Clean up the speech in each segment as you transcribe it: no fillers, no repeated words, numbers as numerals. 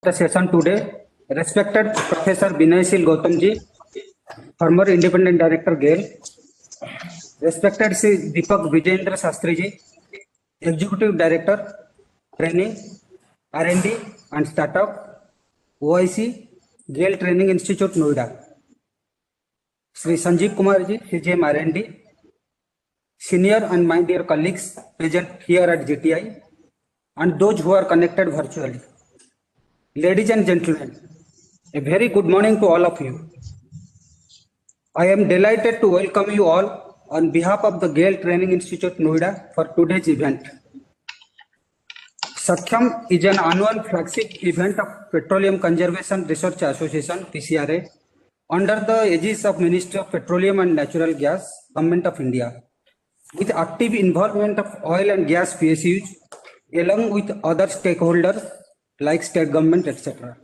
the session today, respected Professor Vinayshil Gautam ji, former Independent Director GAIL, respected Sri Deepak Vijayendra Shastri ji, Executive Director, Training, R&D and Startup, OIC, GAIL Training Institute, Noida, Sri Sanjeev Kumar ji, CGM R&D, senior and my dear colleagues present here at GTI, and those who are connected virtually. Ladies and gentlemen, a very good morning to all of you. I am delighted to welcome you all on behalf of the GAIL Training Institute, Noida for today's event. Sakhyam is an annual flagship event of Petroleum Conservation Research Association, PCRA, under the aegis of Ministry of Petroleum and Natural Gas, Government of India, with active involvement of oil and gas PSUs, along with other stakeholders like state government, etc.,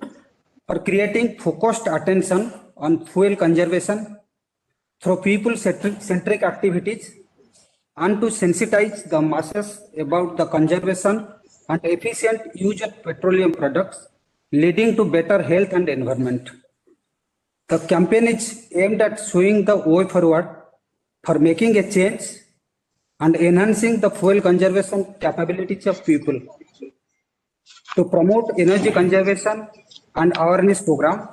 for creating focused attention on fuel conservation through people-centric activities and to sensitize the masses about the conservation and efficient use of petroleum products, leading to better health and environment. The campaign is aimed at showing the way forward for making a change and enhancing the fuel conservation capabilities of people. To promote energy conservation and awareness program,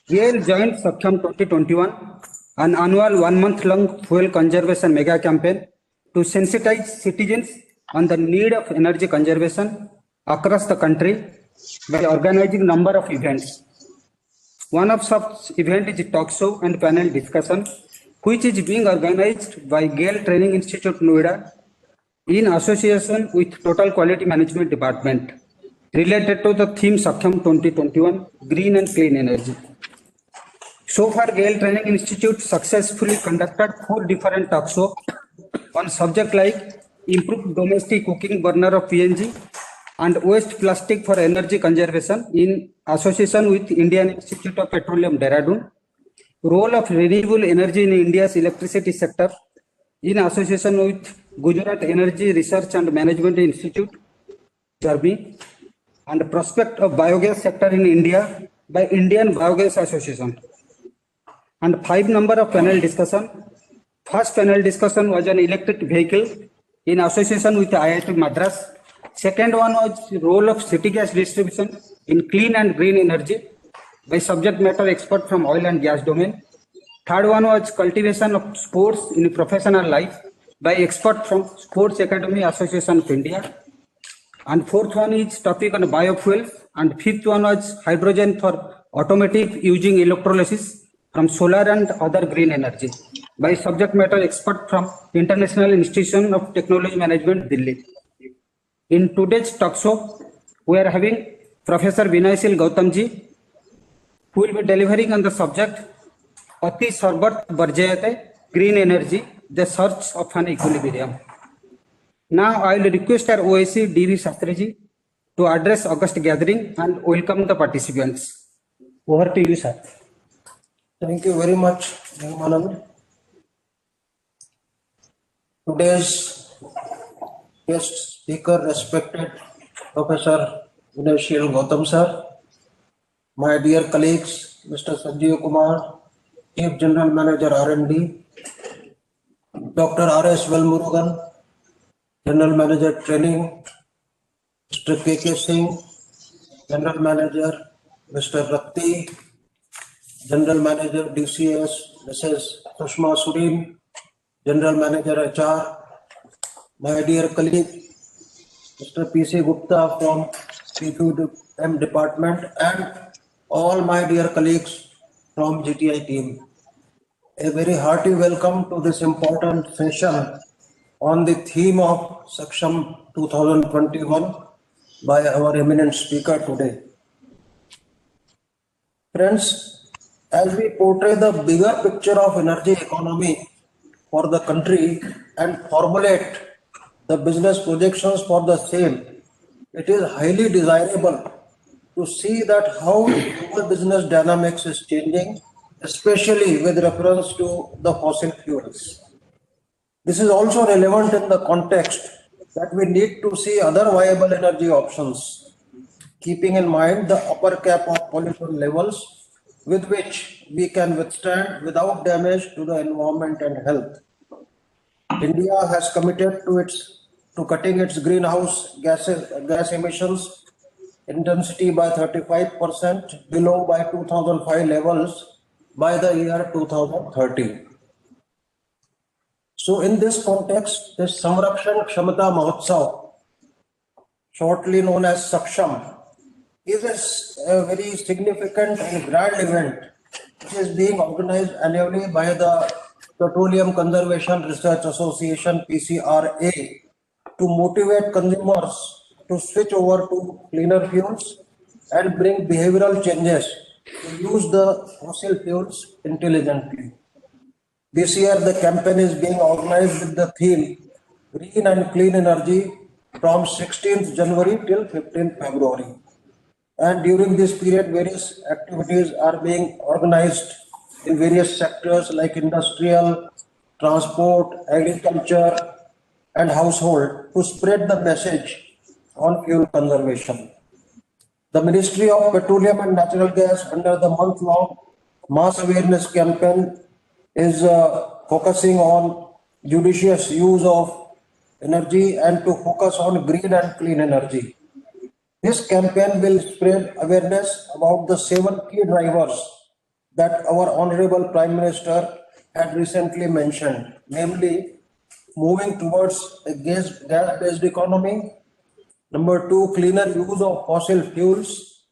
GAIL joined Sakhyam 2021, an annual one-month-long fuel conservation mega campaign to sensitize citizens on the need of energy conservation across the country by organizing a number of events. One of such events is a talk show and panel discussion, which is being organized by GAIL Training Institute, Noida, in association with Total Quality Management Department, related to the theme Sakhyam 2021, Green and Clean Energy. So far, GAIL Training Institute successfully conducted 4 different talk shows on subjects like improved domestic cooking burner of PNG and waste plastic for energy conservation in association with Indian Institute of Petroleum, Dehradun, role of renewable energy in India's electricity sector in association with Gujarat Energy Research and Management Institute, Germany, and prospect of biogas sector in India by Indian Biogas Association. And 5 number of panel discussion. First panel discussion was on electric vehicle in association with IIT Madras. Second one was role of city gas distribution in clean and green energy by subject matter expert from oil and gas domain. Third one was cultivation of sports in professional life by expert from Sports Academy Association of India. And fourth one is topic on biofuels. And fifth one was hydrogen for automotive using electrolysis from solar and other green energy by subject matter expert from International Institute of Technology Management, Delhi. In today's talk show, we are having Professor Vinayshil Gautam ji, who will be delivering on the subject Ati Sarbat Barjayate, Green Energy, the Search of an Equilibrium. Now I will request our OIC D.V. Shastri ji to address August gathering and welcome the participants. Over to you, sir. Thank you very much, Manand. Today's guest speaker, respected Professor Vinayshil Gautam sir, my dear colleagues, Mr. Sanjeev Kumar, Chief General Manager R&D, Dr. R.S. Velmurugan, General Manager Training, Mr. K.K. Singh, General Manager, Mr. Rakti, General Manager DCS, Mrs. Sushma Surin, General Manager HR, my dear colleague, Mr. P.C. Gupta from PQM Department, and all my dear colleagues from GTI team. A very hearty welcome to this important session on the theme of Sakhyam 2021 by our eminent speaker today. Friends, as we portray the bigger picture of energy economy for the country and formulate the business projections for the same, it is highly desirable to see that how global business dynamics is changing, especially with reference to the fossil fuels. This is also relevant in the context that we need to see other viable energy options keeping in mind the upper cap of pollution levels with which we can withstand without damage to the environment and health. India has committed to cutting its greenhouse gas emissions intensity by 35% below by 2005 levels by the year 2030. So in this context, this Samrakshan Kshamata Mahotsav, shortly known as Saksham, is a very significant and grand event which is being organized annually by the Petroleum Conservation Research Association PCRA to motivate consumers to switch over to cleaner fuels and bring behavioral changes to use the fossil fuels intelligently. This year, the campaign is being organized with the theme Green and Clean Energy from 16th January till 15th February. And during this period, various activities are being organized in various sectors like industrial, transport, agriculture, and household to spread the message on fuel conservation. The Ministry of Petroleum and Natural Gas, under the month-long mass awareness campaign, is focusing on judicious use of energy and to focus on green and clean energy. This campaign will spread awareness about the 7 key drivers that our Honorable Prime Minister had recently mentioned, namely moving towards a gas-based economy. Number 2, cleaner use of fossil fuels.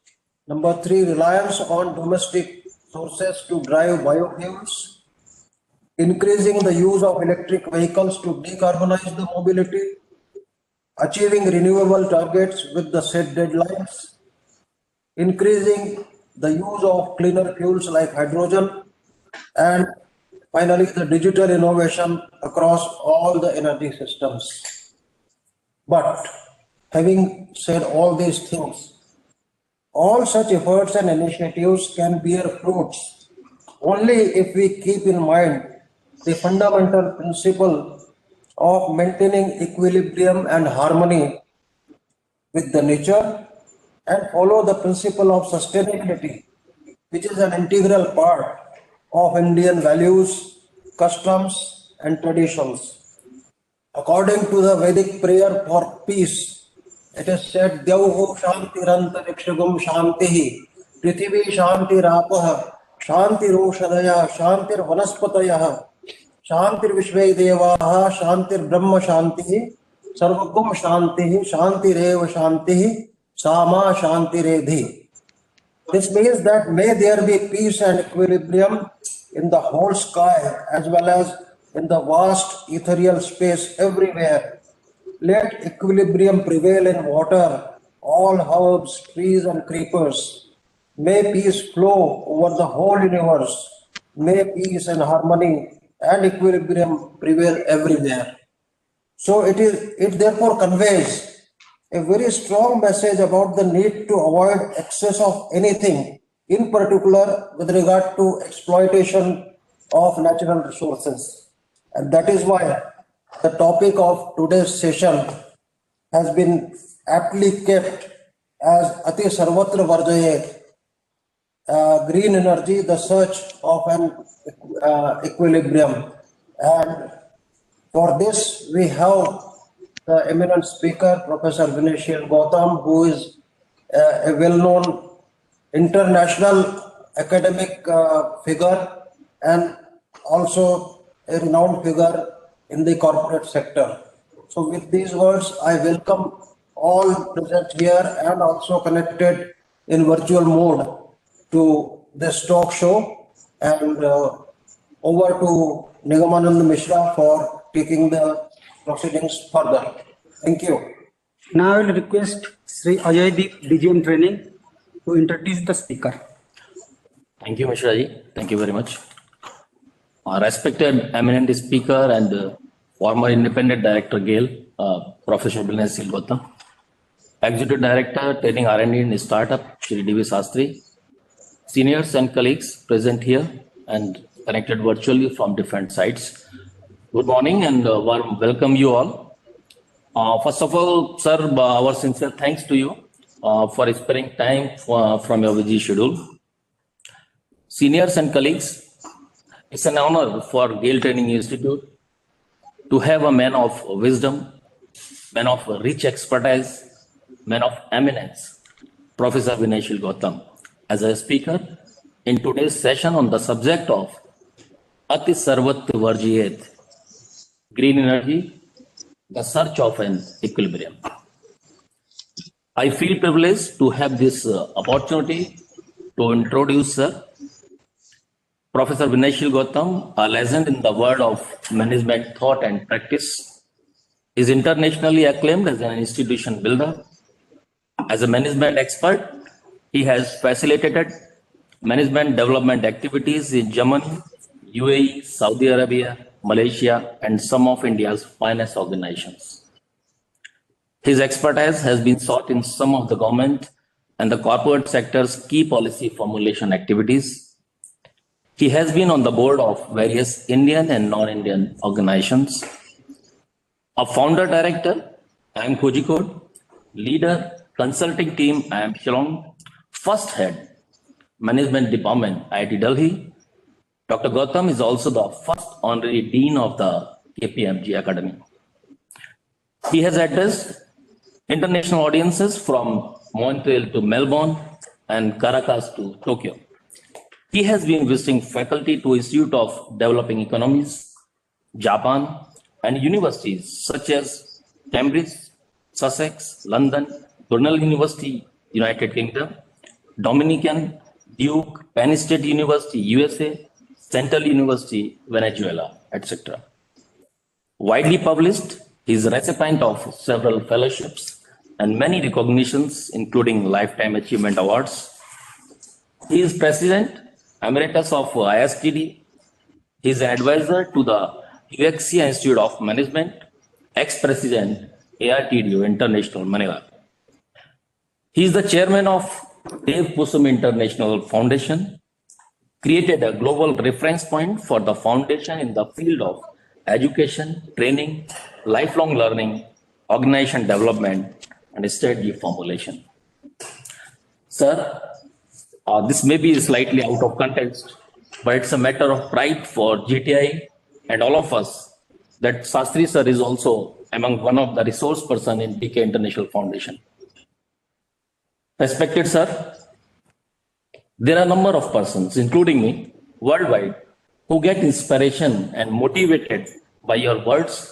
Number 3, reliance on domestic sources to drive biofuels. Increasing the use of electric vehicles to decarbonize the mobility. Achieving renewable targets with the set deadlines. Increasing the use of cleaner fuels like hydrogen. And finally, the digital innovation across all the energy systems. But having said all these things, all such efforts and initiatives can bear fruits only if we keep in mind the fundamental principle of maintaining equilibrium and harmony with the nature and follow the principle of sustainability, which is an integral part of Indian values, customs, and traditions. According to the Vedic prayer for peace, it is said, Dyauho Shantirantariksha Shantihi, Prithivi Shantirapah, Shantiroshadaya, Shantir Vanaspatayah, Shantir Vishve Devaha, Shantir Brahma Shantihi, Sarvagum Shantihi, Shantirev Shantihi, Sama Shantiredhi. This means that may there be peace and equilibrium in the whole sky as well as in the vast ethereal space everywhere. Let equilibrium prevail in water, all herbs, trees, and creepers. May peace flow over the whole universe. May peace and harmony and equilibrium prevail everywhere. So it therefore conveys a very strong message about the need to avoid excess of anything, in particular with regard to exploitation of natural resources. And that is why the topic of today's session has been aptly kept as Ati Sarvatra Varjayet, green energy, the search of an equilibrium. And for this, we have the eminent speaker, Professor Vinayshil Gautam, who is a well-known international academic figure and also a renowned figure in the corporate sector. So with these words, I welcome all present here and also connected in virtual mode to this talk show, and over to Nigamanand Mishra for taking the proceedings further. Thank you. Now I will request Sri Ajay Deep, DGM Training, to introduce the speaker. Thank you, Mishra ji. Thank you very much. Respected eminent speaker and former independent director GAIL, Professor Vinayshil Gautam, Executive Director, Training R&D in Startup, Shri D.V. Sastry, seniors and colleagues present here and connected virtually from different sites. Good morning and warm welcome you all. First of all, sir, our sincere thanks to you for sparing time from your busy schedule. Seniors and colleagues, it's an honor for GAIL Training Institute to have a man of wisdom, man of rich expertise, man of eminence, Professor Vinayshil Gautam, as a speaker in today's session on the subject of Ati Sarvat Varjiyet, green energy, the search of an equilibrium. I feel privileged to have this opportunity to introduce Professor Vinayshil Gautam, a legend in the world of management thought and practice, is internationally acclaimed as an institution builder. As a management expert, he has facilitated management development activities in Germany, UAE, Saudi Arabia, Malaysia, and some of India's finest organizations. His expertise has been sought in some of the government and the corporate sector's key policy formulation activities. He has been on the board of various Indian and non-Indian organizations. A founder director, I am Kozhikode. Leader, consulting team, I am Shillong. First head, management department, IIT Delhi. Dr. Gautam is also the first honorary dean of the KPMG Academy. He has addressed international audiences from Montreal to Melbourne and Caracas to Tokyo. He has been visiting faculty to Institute of Developing Economies, Japan, and universities such as Cambridge, Sussex, London, Cornell University, United Kingdom, Dominican, Duke, Penn State University, USA, Central University, Venezuela, etc. Widely published, he is a recipient of several fellowships and many recognitions, including Lifetime Achievement Awards. He is President Emeritus of ISTD. He is an advisor to the UXC Institute of Management, ex-president ARTDO International Manila. He is the chairman of Dev Kusum International Foundation, created a global reference point for the foundation in the field of education, training, lifelong learning, organization development, and strategy formulation. Sir, this may be slightly out of context, but it's a matter of pride for GTI and all of us that Sastry sir is also among one of the resource person in DK International Foundation. Respected sir, there are a number of persons, including me, worldwide, who get inspiration and motivated by your words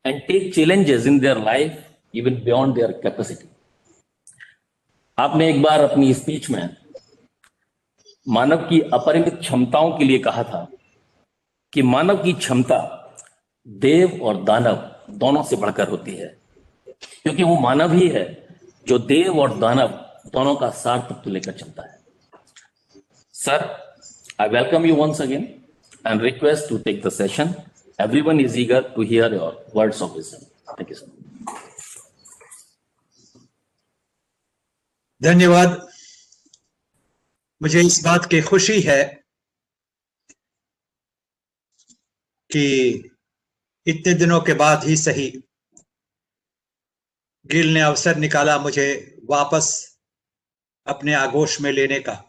and take challenges in their life even beyond their capacity. आपने एक बार अपनी speech में मानव की अपरिमित क्षमताओं के लिए कहा था कि मानव की क्षमता देव और दानव दोनों से बढ़कर होती है, क्योंकि वो मानव ही है जो देव और दानव दोनों का सार तत्व लेकर चलता है. Sir, I welcome you once again and request to take the session. Everyone is eager to hear your words of wisdom. Thank you, sir. धन्यवाद. मुझे इस बात की खुशी है कि इतने दिनों के बाद ही सही गिल ने अवसर निकाला मुझे वापस अपने आगोश में लेने का.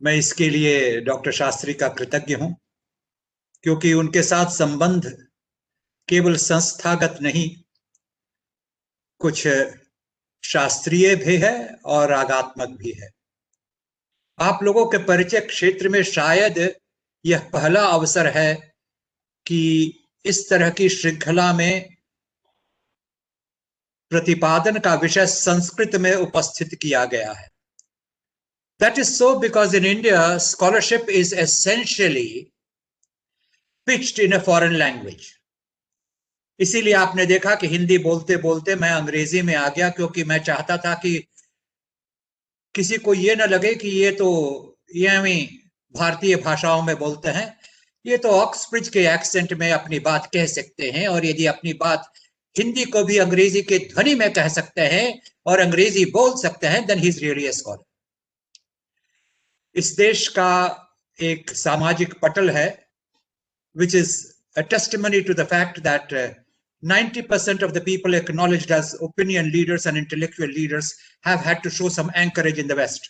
मैं इसके लिए डॉक्टर शास्त्री का कृतज्ञ हूं, क्योंकि उनके साथ संबंध केवल संस्थागत नहीं, कुछ शास्त्रीय भी है और रागात्मक भी है. आप लोगों के परिचय क्षेत्र में शायद यह पहला अवसर है कि इस तरह की श्रृंखला में प्रतिपादन का विषय संस्कृत में उपस्थित किया गया है. That is so because in India, scholarship is essentially pitched in a foreign language. इसीलिए आपने देखा कि हिंदी बोलते बोलते मैं अंग्रेजी में आ गया, क्योंकि मैं चाहता था कि किसी को ये न लगे कि ये हम भारतीय भाषाओं में बोलते हैं, ये तो ऑक्सब्रिज के एक्सेंट में अपनी बात कह सकते हैं, और यदि अपनी बात हिंदी को भी अंग्रेजी के ध्वनि में कह सकते हैं और अंग्रेजी बोल सकते हैं, then he is really a scholar. इस देश का एक सामाजिक पटल है, which is a testimony to the fact that 90% of the people acknowledged as opinion leaders and intellectual leaders have had to show some anchorage in the West.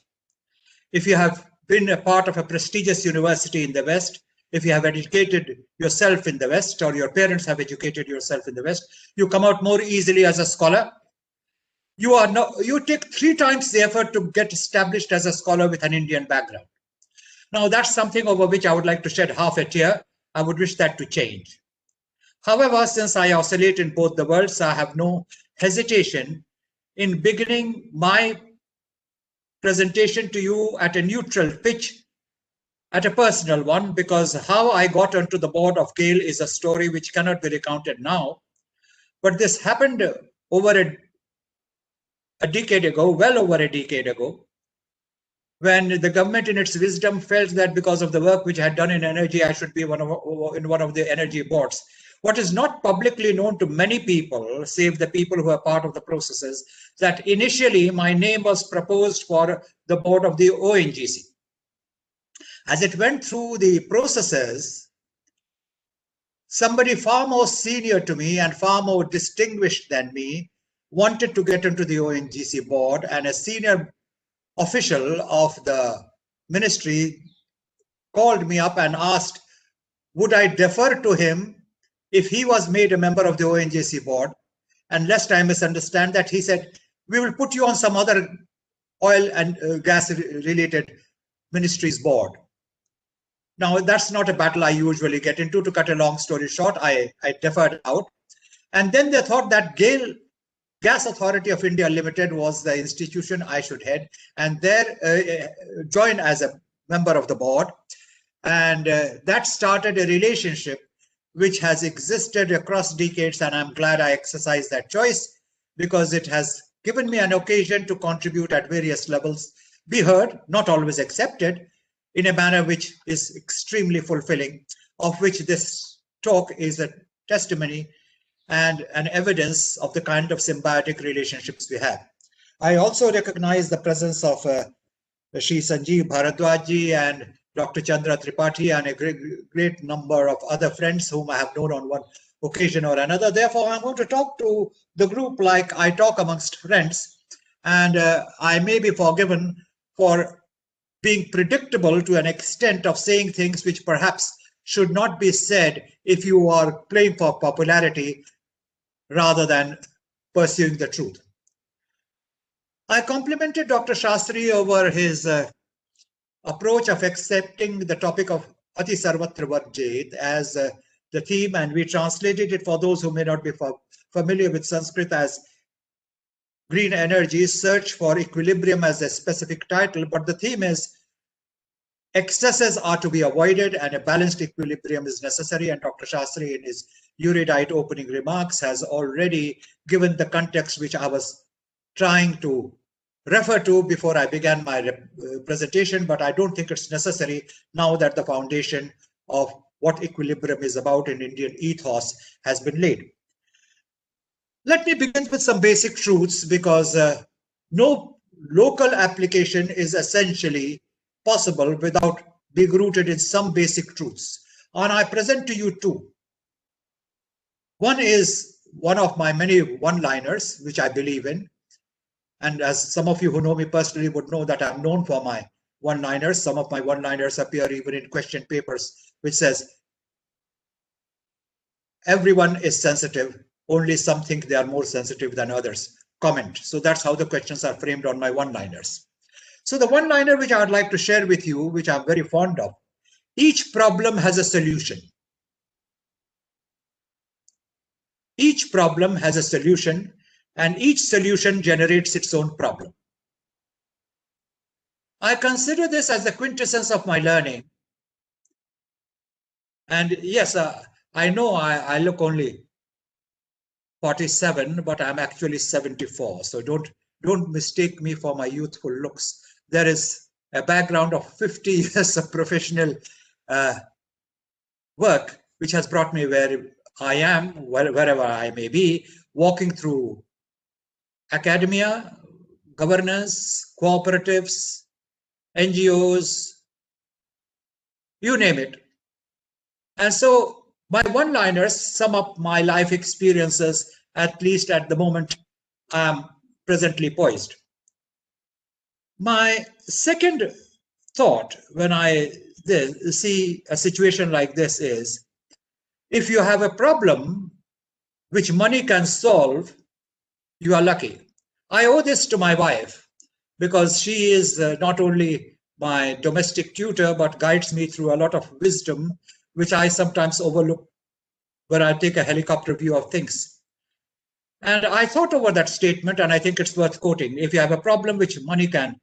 If you have been a part of a prestigious university in the West, if you have educated yourself in the West, or your parents have educated yourself in the West, you come out more easily as a scholar. You take 3 times the effort to get established as a scholar with an Indian background. Now, that's something over which I would like to shed half a tear. I would wish that to change. However, since I oscillate in both the worlds, I have no hesitation in beginning my presentation to you at a neutral pitch, at a personal one, because how I got onto the board of GAIL is a story which cannot be recounted now. But this happened over a decade ago, well over a decade ago, when the government in its wisdom felt that because of the work which I had done in energy, I should be in one of the energy boards. What is not publicly known to many people, save the people who are part of the processes, that initially my name was proposed for the board of the ONGC. As it went through the processes, somebody far more senior to me and far more distinguished than me wanted to get into the ONGC board, and a senior official of the ministry called me up and asked, would I defer to him if he was made a member of the ONGC board? And lest I misunderstand that, he said, we will put you on some other oil and gas related ministries board. Now, that's not a battle I usually get into. To cut a long story short, I deferred out. And then they thought that GAIL, Gas Authority of India Limited, was the institution I should head, and there join as a member of the board. And that started a relationship which has existed across decades, and I'm glad I exercised that choice, because it has given me an occasion to contribute at various levels, be heard, not always accepted, in a manner which is extremely fulfilling, of which this talk is a testimony and an evidence of the kind of symbiotic relationships we have. I also recognize the presence of Shri Sanjeev Bharadwaj and Dr. Chandra Tripathi and a great number of other friends whom I have known on one occasion or another. Therefore, I'm going to talk to the group like I talk amongst friends, and I may be forgiven for being predictable to an extent of saying things which perhaps should not be said if you are playing for popularity rather than pursuing the truth. I complimented Dr. Shastri over his approach of accepting the topic of Ati Sarvatra Varjit as the theme, and we translated it for those who may not be familiar with Sanskrit as Green Energy, Search for Equilibrium as a specific title, but the theme is excesses are to be avoided and a balanced equilibrium is necessary. And Dr. Shastri, in his erudite opening remarks, has already given the context which I was trying to refer to before I began my presentation, but I don't think it's necessary now that the foundation of what equilibrium is about in Indian ethos has been laid. Let me begin with some basic truths, because no local application is essentially possible without being rooted in some basic truths. And I present to you two. One is one of my many one-liners, which I believe in. And as some of you who know me personally would know that I'm known for my one-liners. Some of my one-liners appear even in question papers, which says, everyone is sensitive, only some think they are more sensitive than others. Comment. So that's how the questions are framed on my one-liners. So the one-liner which I would like to share with you, which I'm very fond of, each problem has a solution. Each problem has a solution, and each solution generates its own problem. I consider this as the quintessence of my learning. And yes, I know I look only 47, but I'm actually 74. So don't mistake me for my youthful looks. There is a background of 50 years of professional work, which has brought me where I am, wherever I may be, walking through academia, governance, cooperatives, NGOs, you name it. And so My one-liners sum up my life experiences, at least at the moment I am presently poised. My second thought when I see a situation like this is, if you have a problem which money can solve, you are lucky. I owe this to my wife because she is not only my domestic tutor, but guides me through a lot of wisdom, which I sometimes overlook when I take a helicopter view of things. And I thought over that statement, and I think it's worth quoting. If you have a problem which money can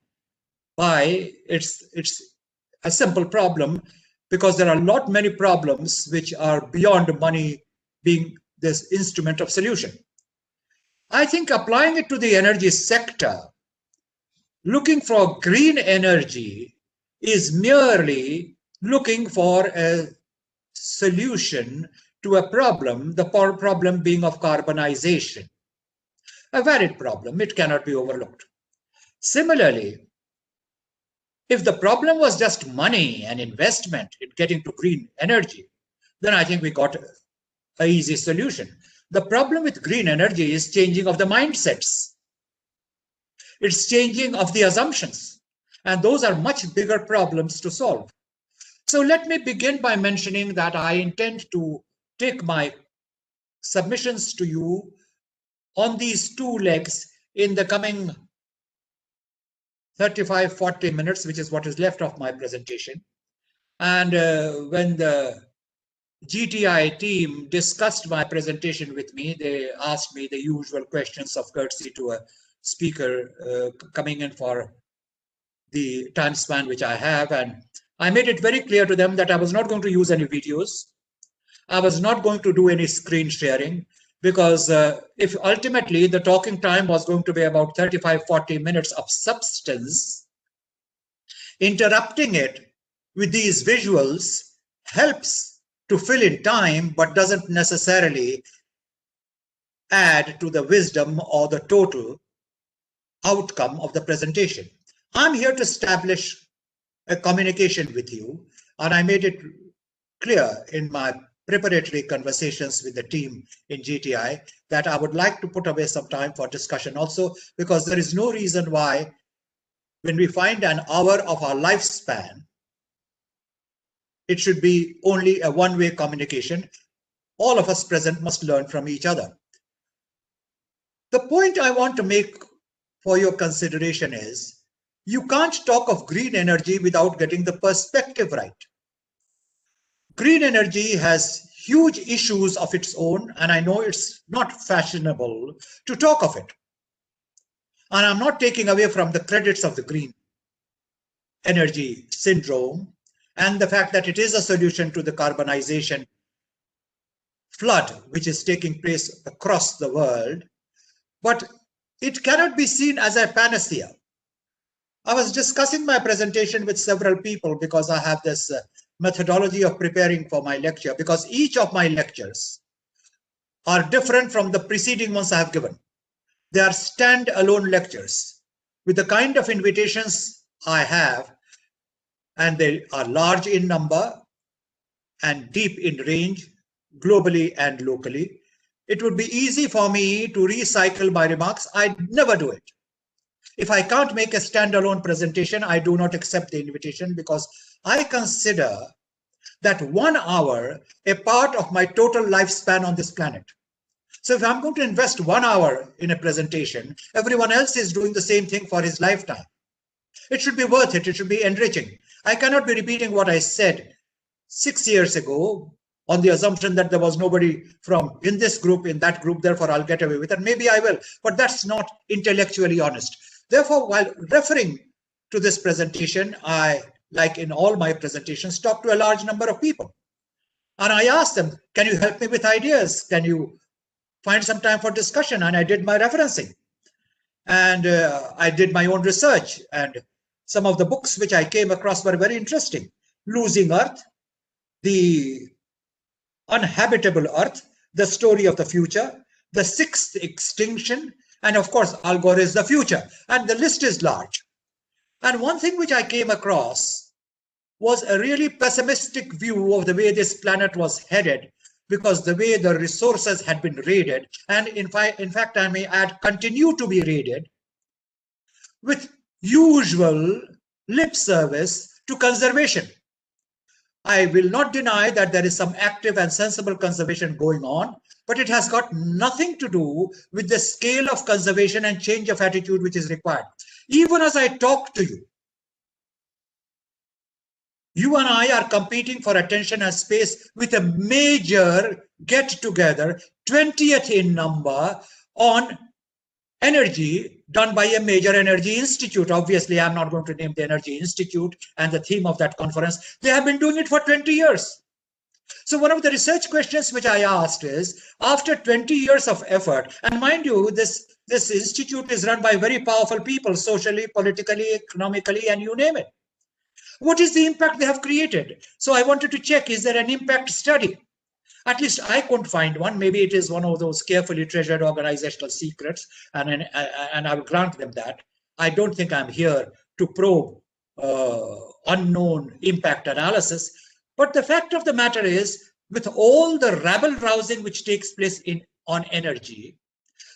buy, it's a simple problem, because there are many problems which are beyond money being this instrument of solution. I think applying it to the energy sector, looking for green energy is merely looking for a solution to a problem, the problem being of carbonization. A valid problem, it cannot be overlooked. Similarly, if the problem was just money and investment in getting to green energy, then I think we got an easy solution. The problem with green energy is changing of the mindsets. It's changing of the assumptions. And those are much bigger problems to solve. So let me begin by mentioning that I intend to take my submissions to you on these two legs in the coming 35-40 minutes, which is what is left of my presentation. And when the GTI team discussed my presentation with me, they asked me the usual questions of courtesy to a speaker coming in for the time span which I have. And I made it very clear to them that I was not going to use any videos. I was not going to do any screen sharing, because if ultimately the talking time was going to be about 35-40 minutes of substance, interrupting it with these visuals helps to fill in time, but doesn't necessarily add to the wisdom or the total outcome of the presentation. I'm here to establish a communication with you, and I made it clear in my preparatory conversations with the team in GTI that I would like to put away some time for discussion also, because there is no reason why, when we find an hour of our lifespan, it should be only a one-way communication. All of us present must learn from each other. The point I want to make for your consideration is, you can't talk of green energy without getting the perspective right. Green energy has huge issues of its own, and I know it's not fashionable to talk of it. And I'm not taking away from the credits of the green energy syndrome and the fact that it is a solution to the carbonization flood which is taking place across the world, but it cannot be seen as a panacea. I was discussing my presentation with several people because I have this methodology of preparing for my lecture, because each of my lectures are different from the preceding ones I have given. They are stand-alone lectures with the kind of invitations I have, and they are large in number and deep in range, globally and locally. It would be easy for me to recycle my remarks. I'd never do it. If I can't make a standalone presentation, I do not accept the invitation, because I consider that 1 hour a part of my total lifespan on this planet. So if I'm going to invest 1 hour in a presentation, everyone else is doing the same thing for his lifetime. It should be worth it. It should be enriching. I cannot be repeating what I said 6 years ago on the assumption that there was nobody from in this group, in that group, therefore I'll get away with it. Maybe I will, but that's not intellectually honest. Therefore, while referring to this presentation, I, like in all my presentations, talk to a large number of people. And I asked them, can you help me with ideas? Can you find some time for discussion? And I did my referencing. And I did my own research. And some of the books which I came across were very interesting. Losing Earth, The Uninhabitable Earth, The Story of the Future, The Sixth Extinction, and of course, Al Gore is the Future. And the list is large. And one thing which I came across was a really pessimistic view of the way this planet was headed because the way the resources had been raided, and in fact, I may add, continue to be raided, with usual lip service to conservation. I will not deny that there is some active and sensible conservation going on, but it has got nothing to do with the scale of conservation and change of attitude which is required. Even as I talk to you, you and I are competing for attention and space with a major get-together, 20th in number, on energy done by a major energy institute. Obviously, I'm not going to name the energy institute and the theme of that conference. They have been doing it for 20 years. So one of the research questions which I asked is, after 20 years of effort, and mind you, this institute is run by very powerful people, socially, politically, economically, and you name it. What is the impact they have created? So I wanted to check, is there an impact study? At least I couldn't find one. Maybe it is one of those carefully treasured organizational secrets, and I will grant them that. I don't think I'm here to probe unknown impact analysis. But the fact of the matter is, with all the rabble-rousing which takes place on energy,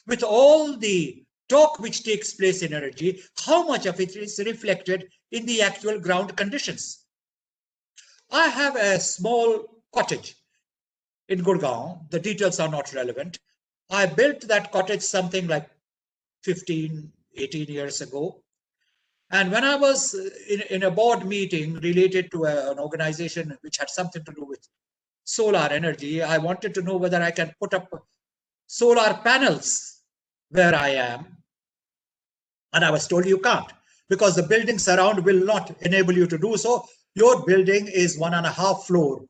with all the talk which takes place in energy, how much of it is reflected in the actual ground conditions? I have a small cottage in Gurgaon. The details are not relevant. I built that cottage something like 15, 18 years ago. And when I was in a board meeting related to an organization which had something to do with solar energy, I wanted to know whether I can put up solar panels where I am. And I was told you can't, because the buildings around will not enable you to do so. Your building is 1.5 floor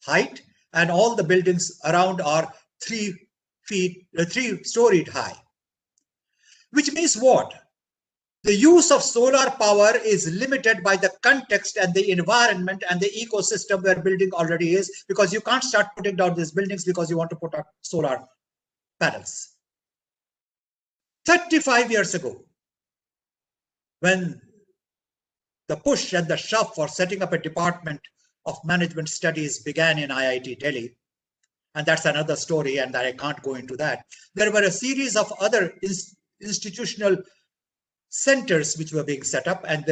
height, and all the buildings around are 3-storied high. Which means what? The use of solar power is limited by the context and the environment and the ecosystem where building already is, because you can't start putting down these buildings because you want to put up solar panels. 35 years ago, when the push and the shove for setting up a department of management studies began in IIT Delhi, and that's another story, and I can't go into that. There were a series of other institutional centers which were being set up, and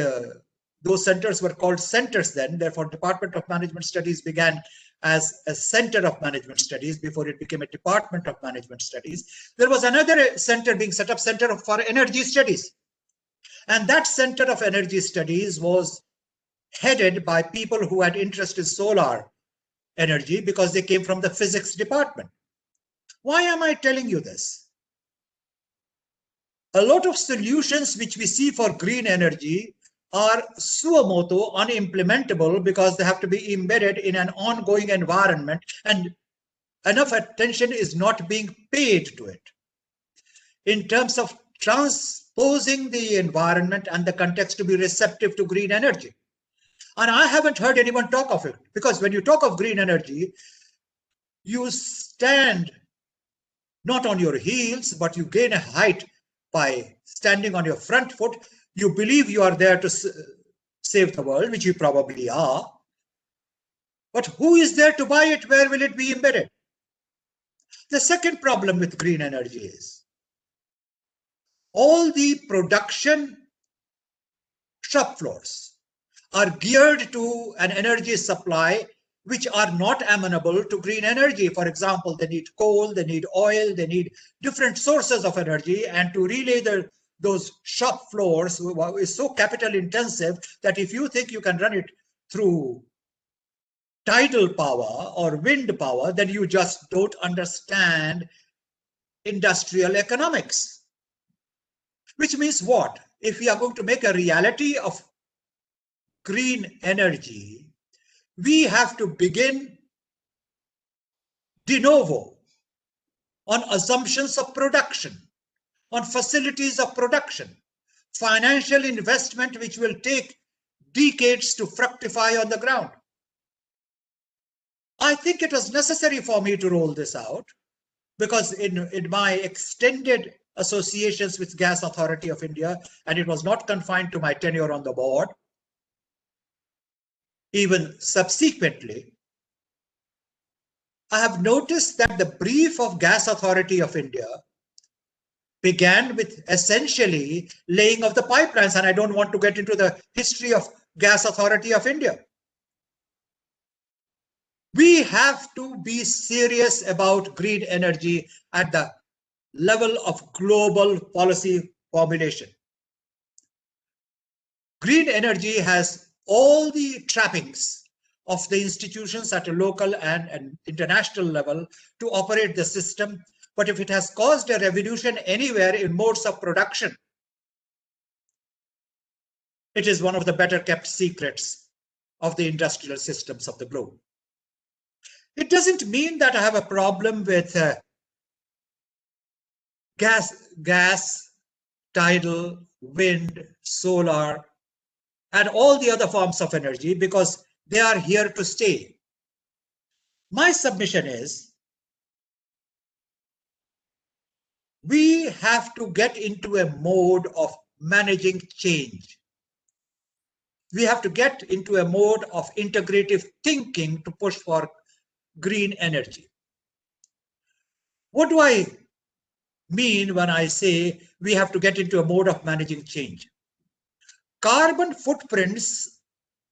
those centers were called centers then. Therefore, Department of Management Studies began as a center of management studies before it became a department of management studies. There was another center being set up, Center for Energy Studies. And that Center of Energy Studies was headed by people who had interest in solar energy because they came from the physics department. Why am I telling you this? A lot of solutions which we see for green energy are suo motu, unimplementable, because they have to be embedded in an ongoing environment, and enough attention is not being paid to it in terms of transposing the environment and the context to be receptive to green energy. And I haven't heard anyone talk of it, because when you talk of green energy, you stand not on your heels, but you gain a height by standing on your front foot. You believe you are there to save the world, which you probably are. But who is there to buy it? Where will it be embedded? The second problem with green energy is all the production shop floors are geared to an energy supply which are not amenable to green energy. For example, they need coal, they need oil, they need different sources of energy, and to relay those shop floors is so capital intensive that if you think you can run it through tidal power or wind power, then you just don't understand industrial economics. Which means what? If we are going to make a reality of green energy, we have to begin de novo on assumptions of production, on facilities of production, financial investment which will take decades to fructify on the ground. I think it was necessary for me to roll this out, because in my extended associations with Gas Authority of India, and it was not confined to my tenure on the board, even subsequently, I have noticed that the brief of Gas Authority of India began with essentially laying of the pipelines, and I don't want to get into the history of Gas Authority of India. We have to be serious about green energy at the level of global policy formulation. Green energy has all the trappings of the institutions at a local and an international level to operate the system. But if it has caused a revolution anywhere in modes of production, it is one of the better kept secrets of the industrial systems of the globe. It doesn't mean that I have a problem with gas, tidal, wind, solar, and all the other forms of energy, because they are here to stay. My submission is we have to get into a mode of managing change. We have to get into a mode of integrative thinking to push for green energy. What do I mean when I say we have to get into a mode of managing change? Carbon footprints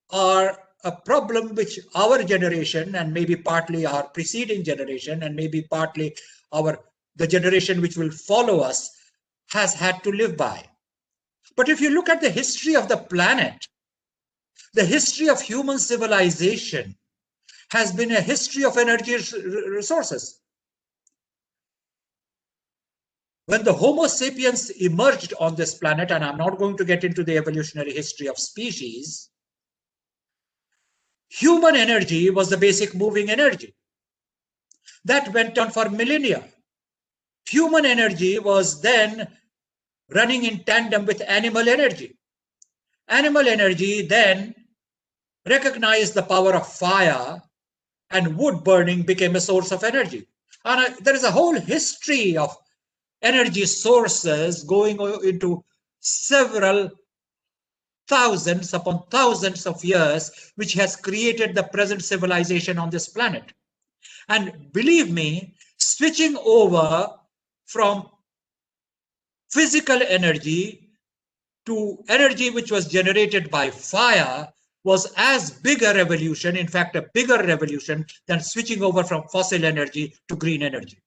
are a problem which our generation, and maybe partly our preceding generation, and maybe partly the generation which will follow us, has had to live by. But if you look at the history of the planet, the history of human civilization has been a history of energy resources. When the Homo sapiens emerged on this planet, and I'm not going to get into the evolutionary history of species, human energy was the basic moving energy. That went on for millennia. Human energy was then running in tandem with animal energy. Animal energy then recognized the power of fire, and wood burning became a source of energy. And there is a whole history of energy sources going into several thousands upon thousands of years, which has created the present civilization on this planet. And believe me, switching over from physical energy to energy which was generated by fire was as big a revolution, in fact, a bigger revolution than switching over from fossil energy to green energy.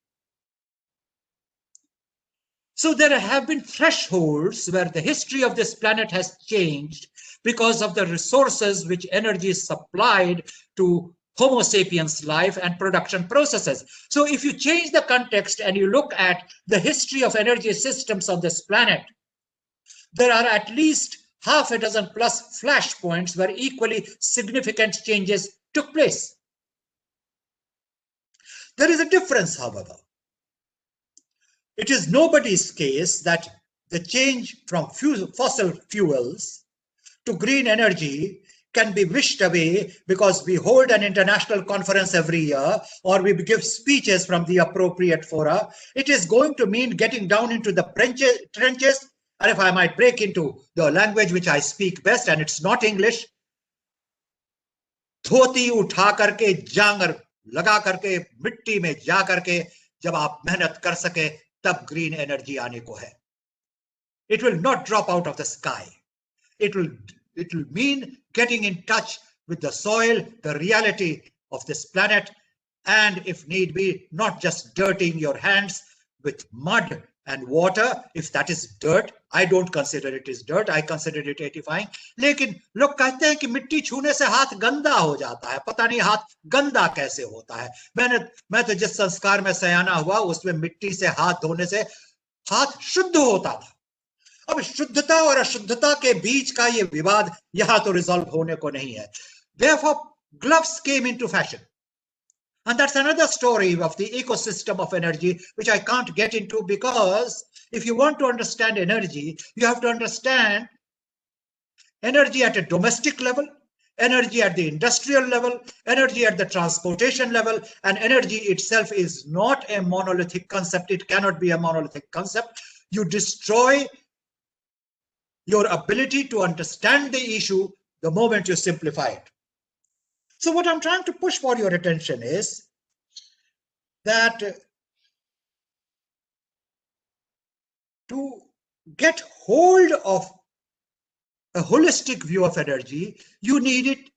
So there have been thresholds where the history of this planet has changed because of the resources which energy is supplied to Homo sapiens life and production processes. So if you change the context and you look at the history of energy systems on this planet, there are at least half a dozen plus flashpoints where equally significant changes took place. There is a difference, however. It is nobody's case that the change from fossil fuels to green energy can be wished away because we hold an international conference every year or we give speeches from the appropriate fora. It is going to mean getting down into the trenches, and if I might break into the language which I speak best, and it's not English, धोती उठा करके जांगर लगा करके मिट्टी में जा करके जब आप मेहनत कर सके तब ग्रीन एनर्जी आने को है. It will not drop out of the sky. It will mean getting in touch with the soil, the reality of this planet, and if need be, not just dirtying your hands with mud and water. If that is dirt, I don't consider it is dirt, I consider it edifying. लेकिन लोग कहते हैं कि मिट्टी छूने से हाथ गंदा हो जाता है. पता नहीं हाथ गंदा कैसे होता है. मैं तो जिस संस्कार में सयाना हुआ उसमें मिट्टी से हाथ धोने से हाथ शुद्ध होता था. अब शुद्धता और अशुद्धता के बीच का ये विवाद यहां तो रिजॉल्व होने को नहीं है. Therefore, gloves came into fashion. And that's another story of the ecosystem of energy, which I can't get into, because if you want to understand energy, you have to understand energy at a domestic level, energy at the industrial level, energy at the transportation level, and energy itself is not a monolithic concept. It cannot be a monolithic concept. You destroy your ability to understand the issue the moment you simplify it. So what I'm trying to push for your attention is, that to get hold of a holistic view of energy, you need it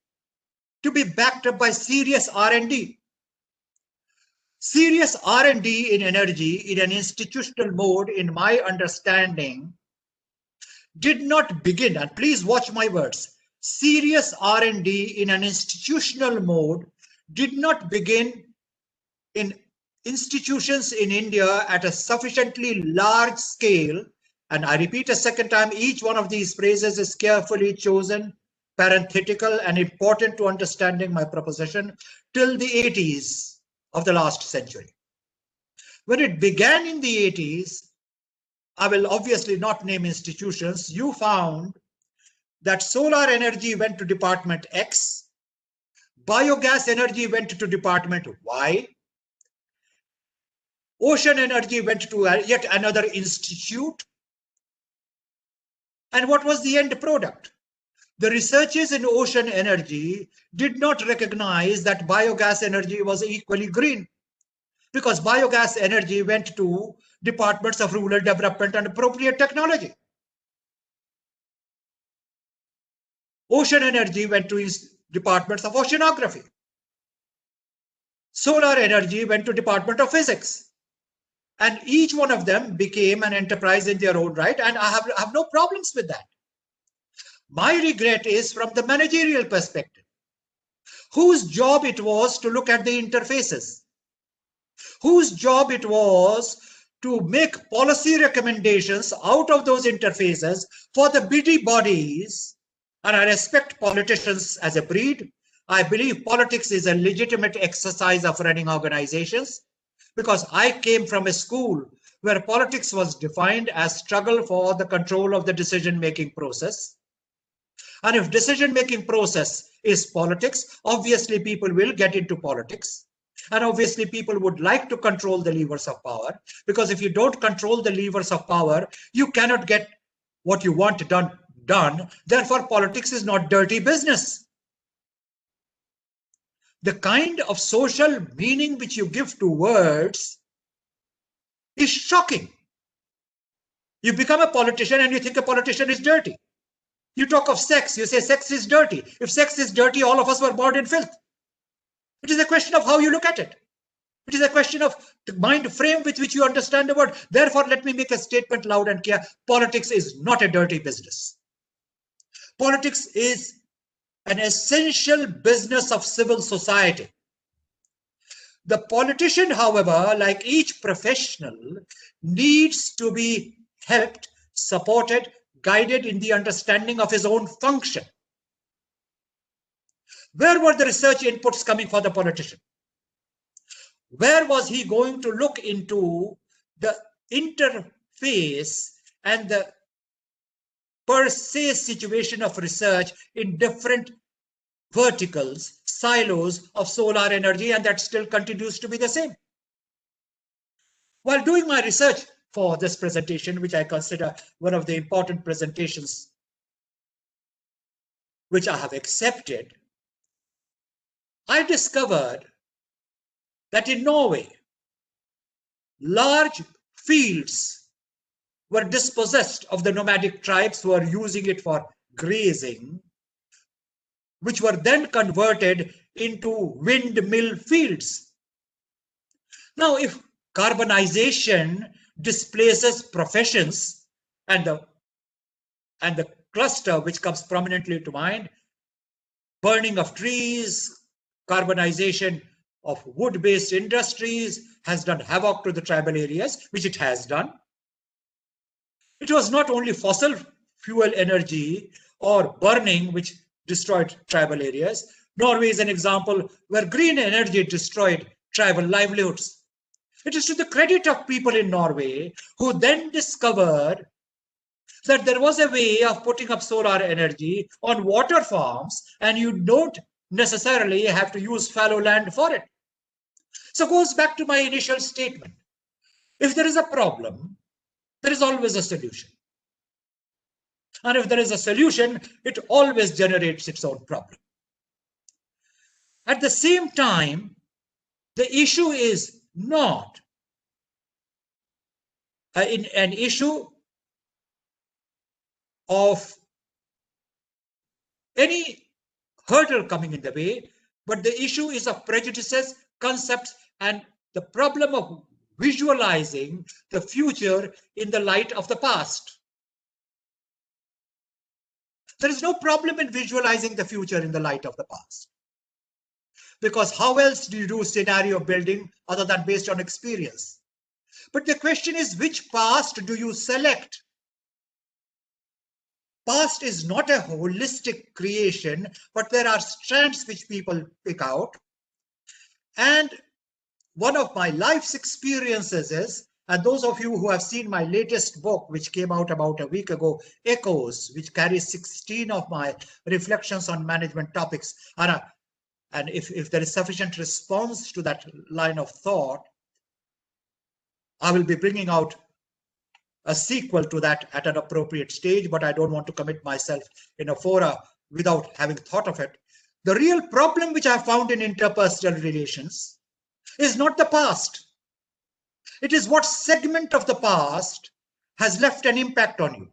to be backed up by serious R&D. Serious R&D in energy in an institutional mode, in my understanding, did not begin, and please watch my words, serious R&D in an institutional mode did not begin in institutions in India at a sufficiently large scale. And I repeat a second time, each one of these phrases is carefully chosen, parenthetical, and important to understanding my proposition, till the 80s of the last century. When it began in the 80s, I will obviously not name institutions, you found that solar energy went to Department X, biogas energy went to Department Y, ocean energy went to yet another institute. And what was the end product? The researchers in ocean energy did not recognize that biogas energy was equally green, because biogas energy went to departments of rural development and appropriate technology. Ocean energy went to departments of oceanography. Solar energy went to Department of Physics. And each one of them became an enterprise in their own right, and I have no problems with that. My regret is from the managerial perspective, whose job it was to look at the interfaces, whose job it was to make policy recommendations out of those interfaces for the biddy bodies. And I respect politicians as a breed. I believe politics is a legitimate exercise of running organizations, because I came from a school where politics was defined as struggle for the control of the decision-making process. And if decision-making process is politics, obviously people will get into politics. And obviously people would like to control the levers of power, because if you don't control the levers of power, you cannot get what you want done. Therefore, politics is not dirty business. The kind of social meaning which you give to words is shocking. You become a politician and you think a politician is dirty. You talk of sex, you say sex is dirty. If sex is dirty, all of us were born in filth. It is a question of how you look at it. It is a question of the mind frame with which you understand the word. Therefore, let me make a statement loud and clear. Politics is not a dirty business. Politics is an essential business of civil society. The politician, however, like each professional, needs to be helped, supported, guided in the understanding of his own function. Where were the research inputs coming for the politician? Where was he going to look into the interface and the per se situation of research in different verticals, silos of solar energy, and that still continues to be the same? While doing my research for this presentation, which I consider one of the important presentations which I have accepted, I discovered that in Norway, large fields were dispossessed of the nomadic tribes who are using it for grazing, which were then converted into windmill fields. Now, if carbonization displaces professions, and the cluster which comes prominently to mind, burning of trees, carbonization of wood-based industries has done havoc to the tribal areas, which it has done. It was not only fossil fuel energy or burning which destroyed tribal areas. Norway is an example where green energy destroyed tribal livelihoods. It is to the credit of people in Norway who then discovered that there was a way of putting up solar energy on water farms, and you don't necessarily have to use fallow land for it. So it goes back to my initial statement. If there is a problem, there is always a solution. And if there is a solution, it always generates its own problem. At the same time, the issue is not an issue of any hurdle coming in the way, but the issue is of prejudices, concepts, and the problem of visualizing the future in the light of the past. There is no problem in visualizing the future in the light of the past. Because how else do you do scenario building other than based on experience? But the question is, which past do you select? Past is not a holistic creation, but there are strands which people pick out. And one of my life's experiences is, and those of you who have seen my latest book, which came out about a week ago, Echoes, which carries 16 of my reflections on management topics. And if there is sufficient response to that line of thought, I will be bringing out a sequel to that at an appropriate stage, but I don't want to commit myself in a fora without having thought of it. The real problem which I found in interpersonal relations is not the past. It is what segment of the past has left an impact on you.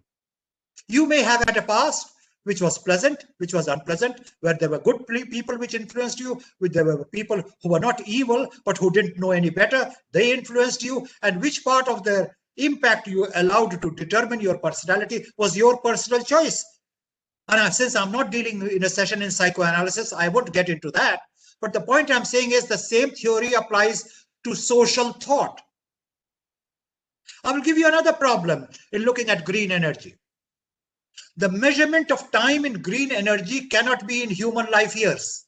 You may have had a past which was pleasant, which was unpleasant, where there were good people which influenced you, where there were people who were not evil, but who didn't know any better. They influenced you, and which part of their impact you allowed to determine your personality was your personal choice. And since I'm not dealing in a session in psychoanalysis, I won't get into that. But the point I'm saying is the same theory applies to social thought. I will give you another problem in looking at green energy. The measurement of time in green energy cannot be in human life years.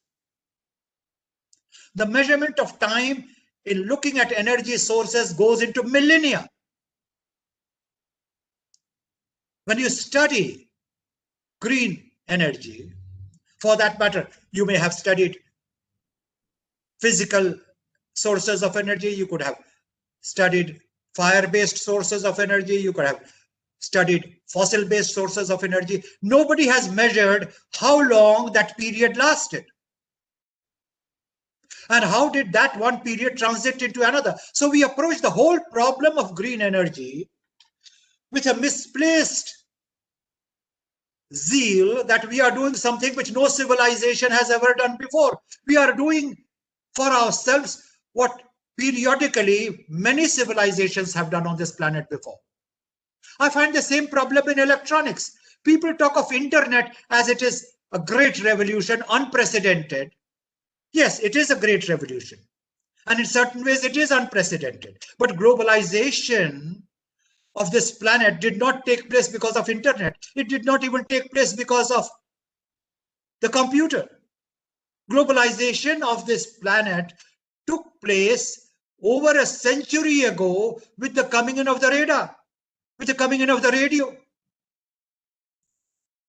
The measurement of time in looking at energy sources goes into millennia. When you study green energy, for that matter, you may have studied physical sources of energy, you could have studied fire-based sources of energy, you could have studied fossil-based sources of energy. Nobody has measured how long that period lasted. And how did that one period transit into another? So we approach the whole problem of green energy with a misplaced zeal that we are doing something which no civilization has ever done before. We are doing for ourselves what periodically many civilizations have done on this planet before. I find the same problem in electronics. People talk of internet as it is a great revolution, unprecedented. Yes, it is a great revolution. And in certain ways, it is unprecedented. But globalization of this planet did not take place because of internet. It did not even take place because of the computer. Globalization of this planet took place over a century ago with the coming in of the radar, with the coming in of the radio.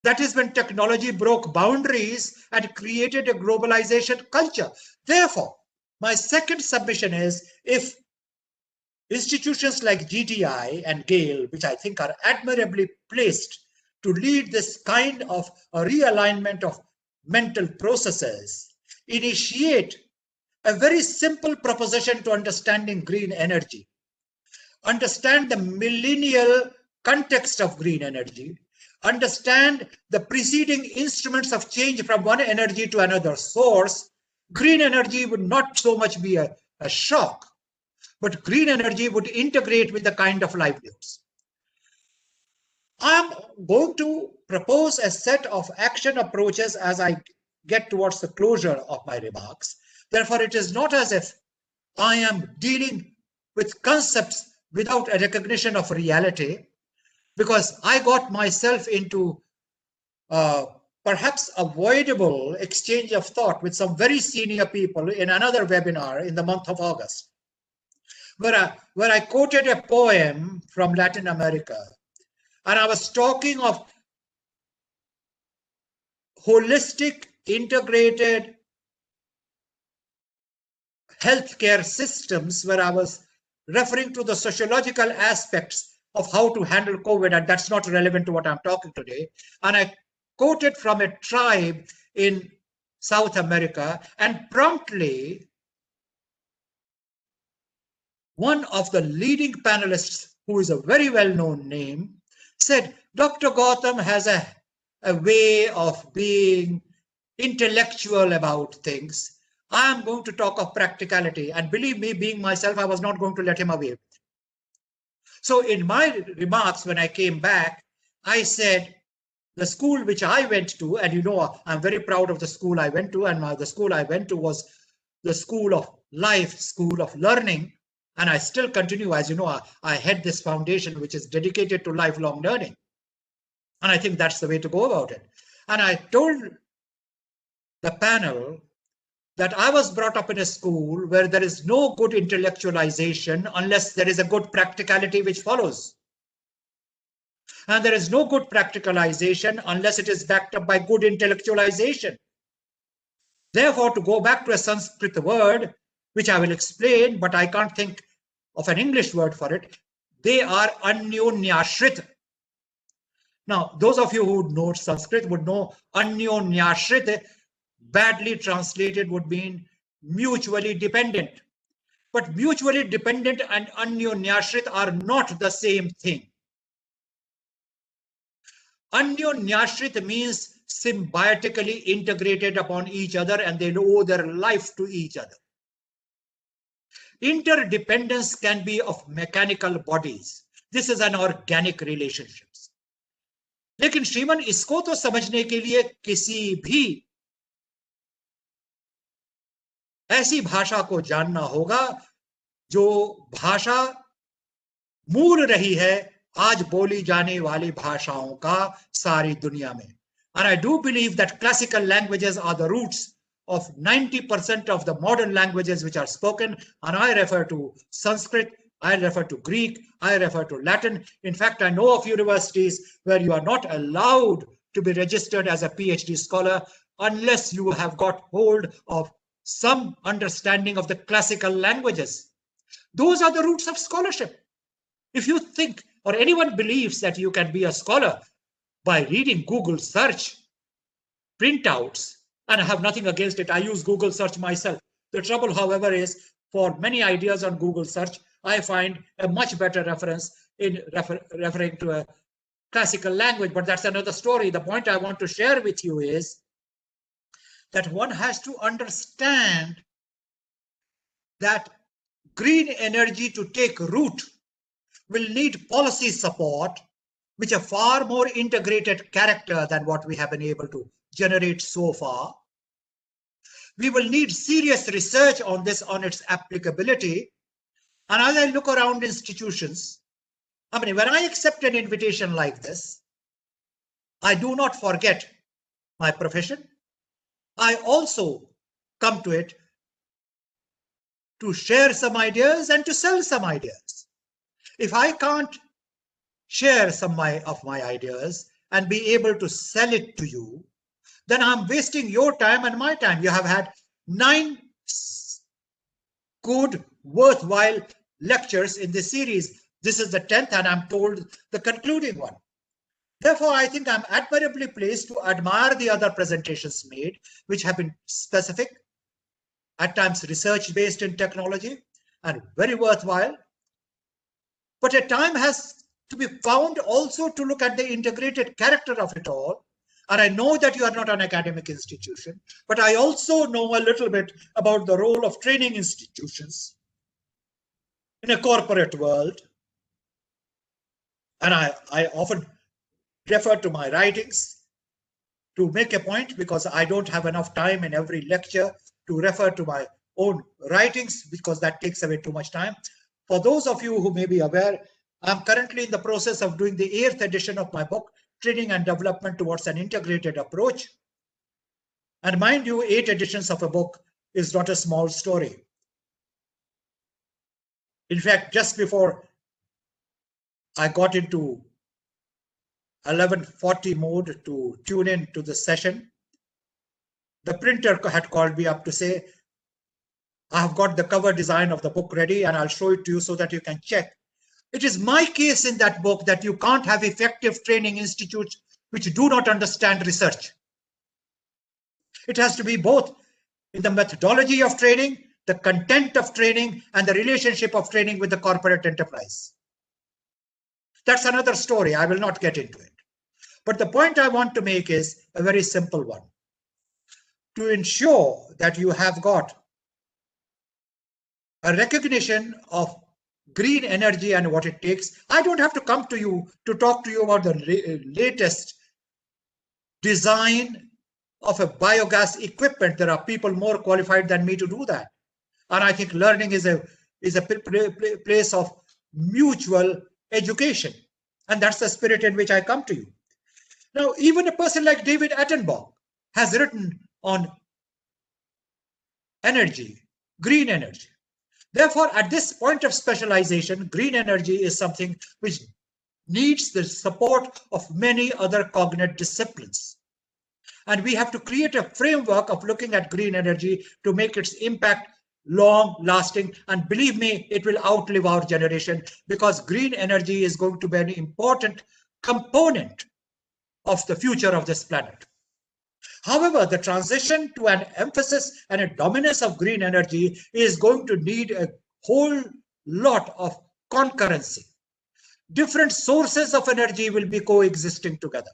That is when technology broke boundaries and created a globalization culture. Therefore, my second submission is, if institutions like GTI and GAIL, which I think are admirably placed to lead this kind of a realignment of mental processes, initiate a very simple proposition to understanding green energy, understand the millennial context of green energy, understand the preceding instruments of change from one energy to another source, green energy would not so much be a shock, but green energy would integrate with the kind of livelihoods. I'm going to propose a set of action approaches as I get towards the closure of my remarks. Therefore, it is not as if I am dealing with concepts without a recognition of reality, because I got myself into perhaps avoidable exchange of thought with some very senior people in another webinar in the month of August, where I quoted a poem from Latin America, and I was talking of holistic, integrated healthcare systems, where I was referring to the sociological aspects of how to handle COVID, and that's not relevant to what I'm talking today. And I quoted from a tribe in South America, and promptly one of the leading panelists, who is a very well-known name, said, Dr. Gautam has a way of being intellectual about things. I am going to talk of practicality. And believe me, being myself, I was not going to let him away. So in my remarks, when I came back, I said, the school which I went to, and you know, I'm very proud of the school I went to, and the school I went to was the School of Life, School of Learning. And I still continue, as you know, I head this foundation which is dedicated to lifelong learning. And I think that's the way to go about it. And I told the panel that I was brought up in a school where there is no good intellectualization unless there is a good practicality which follows. And there is no good practicalization unless it is backed up by good intellectualization. Therefore, to go back to a Sanskrit word, which I will explain, but I can't think of an English word for it, they are anyonyashrit. Now, those of you who know Sanskrit would know anyonyashrit, badly translated, would mean mutually dependent. But mutually dependent and anyonyashrit are not the same thing. Anyonyashrit means symbiotically integrated upon each other, and they owe their life to each other. Interdependence can be of mechanical bodies. This is an organic relationship. लेकिन श्रीमन इसको तो समझने के लिए किसी भी ऐसी भाषा को जानना होगा जो भाषा मूल रही है आज बोली जाने वाली भाषाओं का सारी दुनिया में. And I do believe that classical languages are the roots of 90% of the modern languages which are spoken, and I refer to Sanskrit, I refer to Greek, I refer to Latin. In fact, I know of universities where you are not allowed to be registered as a PhD scholar unless you have got hold of some understanding of the classical languages. Those are the roots of scholarship. If you think or anyone believes that you can be a scholar by reading Google search printouts, and I have nothing against it, I use Google search myself. The trouble, however, is for many ideas on Google search, I find a much better reference in referring to a classical language, but that's another story. The point I want to share with you is that one has to understand that green energy to take root will need policy support, which are far more integrated character than what we have been able to generate so far. We will need serious research on this, on its applicability. And as I look around institutions, I mean, when I accept an invitation like this, I do not forget my profession. I also come to it to share some ideas and to sell some ideas. If I can't share some of my ideas and be able to sell it to you, then I'm wasting your time and my time. You have had 9 good, worthwhile lectures in this series. This is the 10th, and I'm told the concluding one. Therefore, I think I'm admirably placed to admire the other presentations made, which have been specific, at times research-based in technology, and very worthwhile. But a time has to be found also to look at the integrated character of it all. And I know that you are not an academic institution, but I also know a little bit about the role of training institutions in a corporate world. And I often refer to my writings to make a point, because I don't have enough time in every lecture to refer to my own writings, because that takes away too much time. For those of you who may be aware, I'm currently in the process of doing the 8th edition of my book, Training and Development Towards an Integrated Approach. And mind you, 8 editions of a book is not a small story. In fact, just before I got into 11:40 mode to tune in to the session, the printer had called me up to say, I have got the cover design of the book ready and I'll show it to you so that you can check. It is my case in that book that you can't have effective training institutes which do not understand research. It has to be both in the methodology of training the content of training, and the relationship of training with the corporate enterprise. That's another story. I will not get into it. But the point I want to make is a very simple one. To ensure that you have got a recognition of green energy and what it takes, I don't have to come to you to talk to you about the latest design of a biogas equipment. There are people more qualified than me to do that. And I think learning is a place of mutual education. And that's the spirit in which I come to you. Now, even a person like David Attenborough has written on energy, green energy. Therefore, at this point of specialization, green energy is something which needs the support of many other cognate disciplines. And we have to create a framework of looking at green energy to make its impact long lasting. And believe me, it will outlive our generation, because green energy is going to be an important component of the future of this planet. However, the transition to an emphasis and a dominance of green energy is going to need a whole lot of concurrency. Different sources of energy will be coexisting together.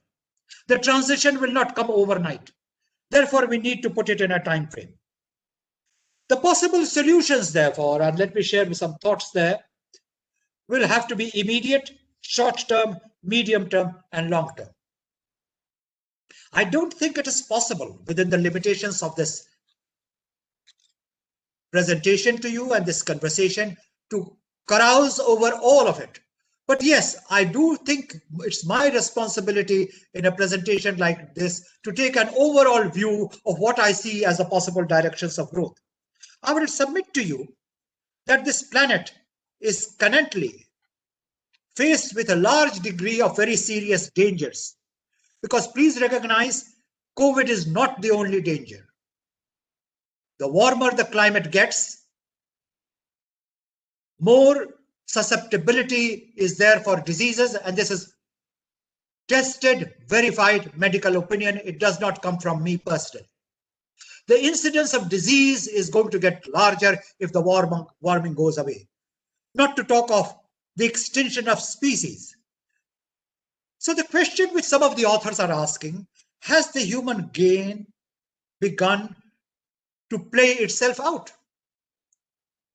The transition will not come overnight. Therefore, we need to put it in a time frame. The possible solutions, therefore, and let me share some thoughts there, will have to be immediate, short-term, medium-term, and long-term. I don't think it is possible within the limitations of this presentation to you and this conversation to carouse over all of it. But yes, I do think it's my responsibility in a presentation like this to take an overall view of what I see as the possible directions of growth. I will submit to you that this planet is currently faced with a large degree of very serious dangers. Because please recognize, COVID is not the only danger. The warmer the climate gets, more susceptibility is there for diseases, and this is tested, verified medical opinion. It does not come from me personally. The incidence of disease is going to get larger if the warming goes away. Not to talk of the extinction of species. So the question which some of the authors are asking, has the human gain begun to play itself out?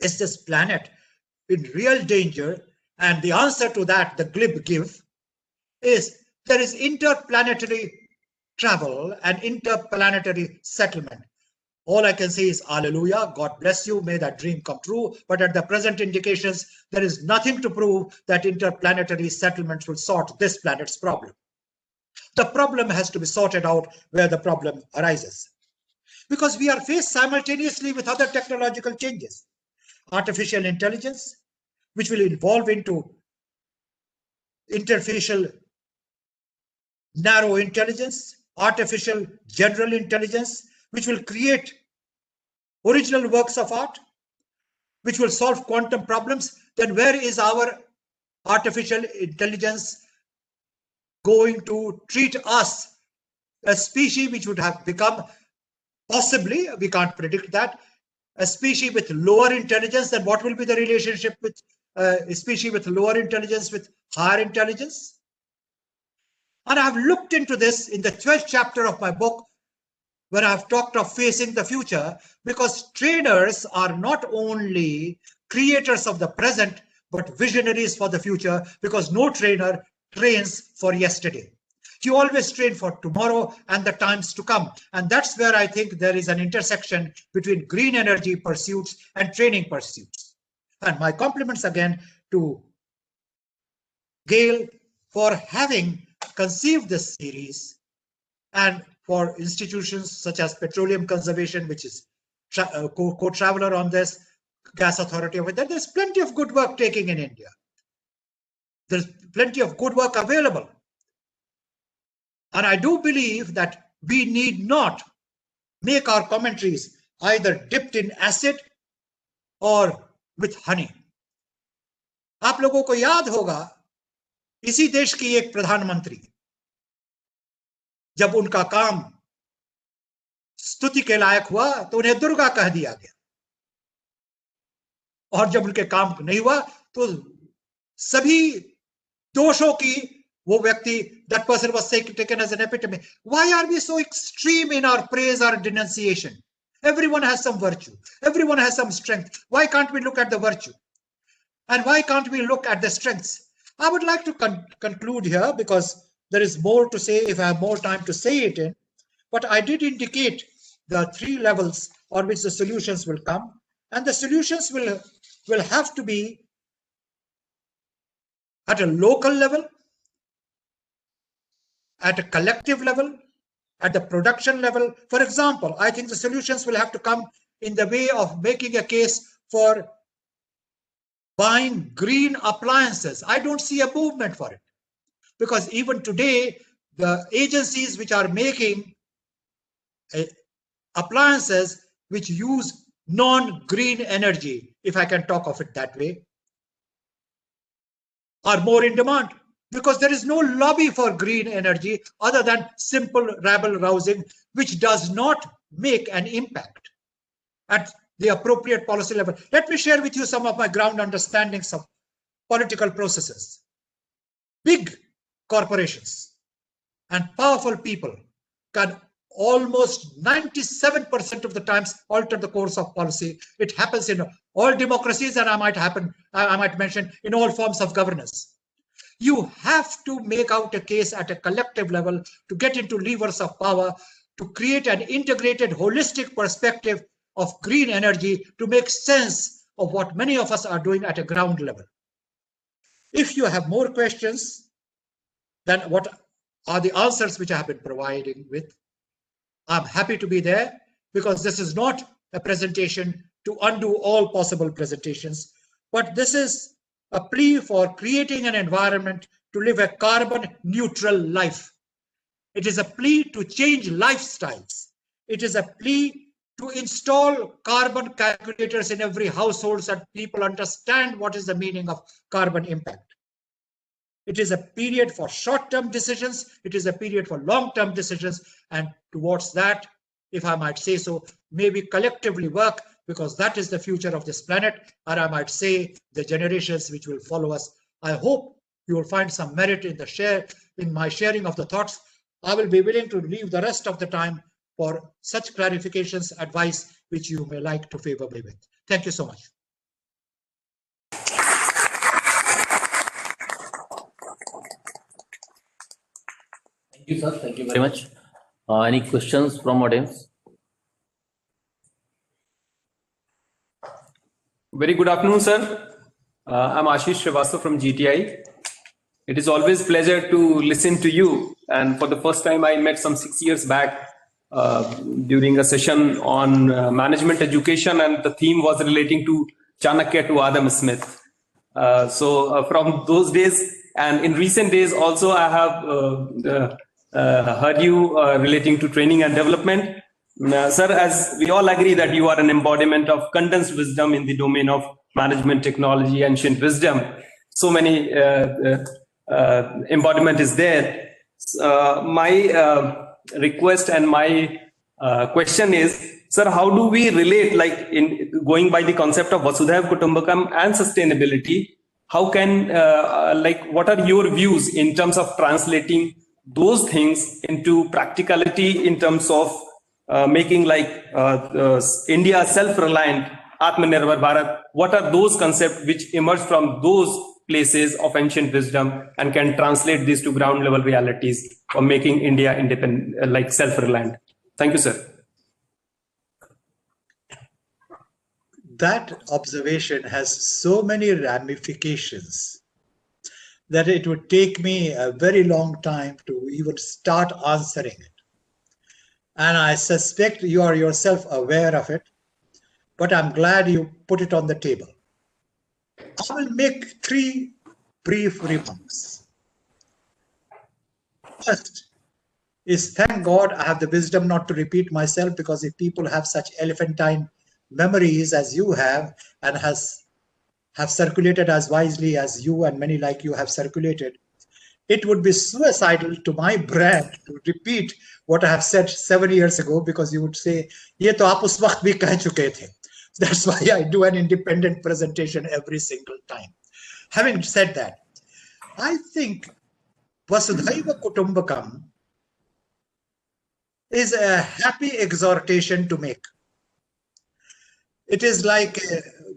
Is this planet in real danger? And the answer to that, the glib give, is there is interplanetary travel and interplanetary settlement. All I can say is hallelujah, God bless you, may that dream come true. But at the present indications, there is nothing to prove that interplanetary settlements will sort this planet's problem. The problem has to be sorted out where the problem arises. Because we are faced simultaneously with other technological changes. Artificial intelligence, which will evolve into interfacial narrow intelligence, artificial general intelligence, which will create original works of art, which will solve quantum problems. Then where is our artificial intelligence going to treat us, a species which would have become, possibly, we can't predict that, a species with lower intelligence? Then what will be the relationship with a species with lower intelligence with higher intelligence? And I've looked into this in the 12th chapter of my book, where I've talked of facing the future, because trainers are not only creators of the present, but visionaries for the future, because no trainer trains for yesterday. You always train for tomorrow and the times to come. And that's where I think there is an intersection between green energy pursuits and training pursuits. And my compliments again to GAIL for having conceived this series, and for institutions such as Petroleum Conservation, which is co-traveler on this, Gas Authority over there. There's plenty of good work taking in India. There's plenty of good work available. And I do believe that we need not make our commentaries either dipped in acid or with honey. आप लोगों को याद होगा, इसी देश की एक प्रधानमंत्री, जब उनका काम स्तुति के लायक हुआ तो उन्हें दुर्गा कह दिया गया। और जब उनके काम नहीं हुआ तो सभी दोषों की वो व्यक्ति, that person was taken as an epitome. Why are we so extreme in our praise or denunciation? Everyone has some virtue. Everyone has some strength. Why can't we look at the virtue? And why can't we look at the strengths? I would like to conclude here because there is more to say if I have more time to say it in. But I did indicate the 3 levels on which the solutions will come. And the solutions will have to be at a local level, at a collective level, at the production level. For example, I think the solutions will have to come in the way of making a case for buying green appliances. I don't see a movement for it. Because even today, the agencies which are making appliances which use non-green energy, if I can talk of it that way, are more in demand. Because there is no lobby for green energy other than simple rabble-rousing, which does not make an impact at the appropriate policy level. Let me share with you some of my ground understandings of political processes. Big corporations and powerful people can almost 97% of the times alter the course of policy. It happens in all democracies, and I might mention in all forms of governance. You have to make out a case at a collective level to get into levers of power, to create an integrated, holistic perspective of green energy to make sense of what many of us are doing at a ground level. If you have more questions than what are the answers which I have been providing with, I'm happy to be there, because this is not a presentation to undo all possible presentations, but this is a plea for creating an environment to live a carbon neutral life. It is a plea to change lifestyles. It is a plea to install carbon calculators in every household so that people understand what is the meaning of carbon impact. It is a period for short-term decisions. It is a period for long-term decisions. And towards that, if I might say so, maybe collectively work, because that is the future of this planet, or I might say the generations which will follow us. I hope you will find some merit in my sharing of the thoughts. I will be willing to leave the rest of the time for such clarifications, advice, which you may like to favor me with. Thank you so much. Thank you, sir. Thank you very much. Any questions from audience? Very good afternoon, sir. I'm Ashish Srivastava from GTI. It is always pleasure to listen to you. And for the first time, I met some 6 years back during a session on management education, and the theme was relating to Chanakya to Adam Smith. So from those days, and in recent days also, I have heard you relating to training and development. Sir, as we all agree that you are an embodiment of condensed wisdom in the domain of management technology, ancient wisdom. So many embodiment is there. My request and my question is, sir, how do we relate, like in going by the concept of Vasudhaiva Kutumbakam and sustainability? How can, what are your views in terms of translating those things into practicality in terms of making India self-reliant, Atmanirbhar Bharat? What are those concepts which emerge from those places of ancient wisdom and can translate these to ground level realities for making India independent, self-reliant? Thank you, sir. That observation has so many ramifications that it would take me a very long time to even start answering it. And I suspect you are yourself aware of it, but I'm glad you put it on the table. I will make 3 brief remarks. First is, thank God I have the wisdom not to repeat myself, because if people have such elephantine memories as you have, and have circulated as wisely as you and many like you have circulated, it would be suicidal to my brand to repeat what I have said 7 years ago, because you would say, "Ye to aap us waqt bhi keh chuke the." That's why I do an independent presentation every single time. Having said that, I think Vasudhaiva Kutumbakam is a happy exhortation to make. It is like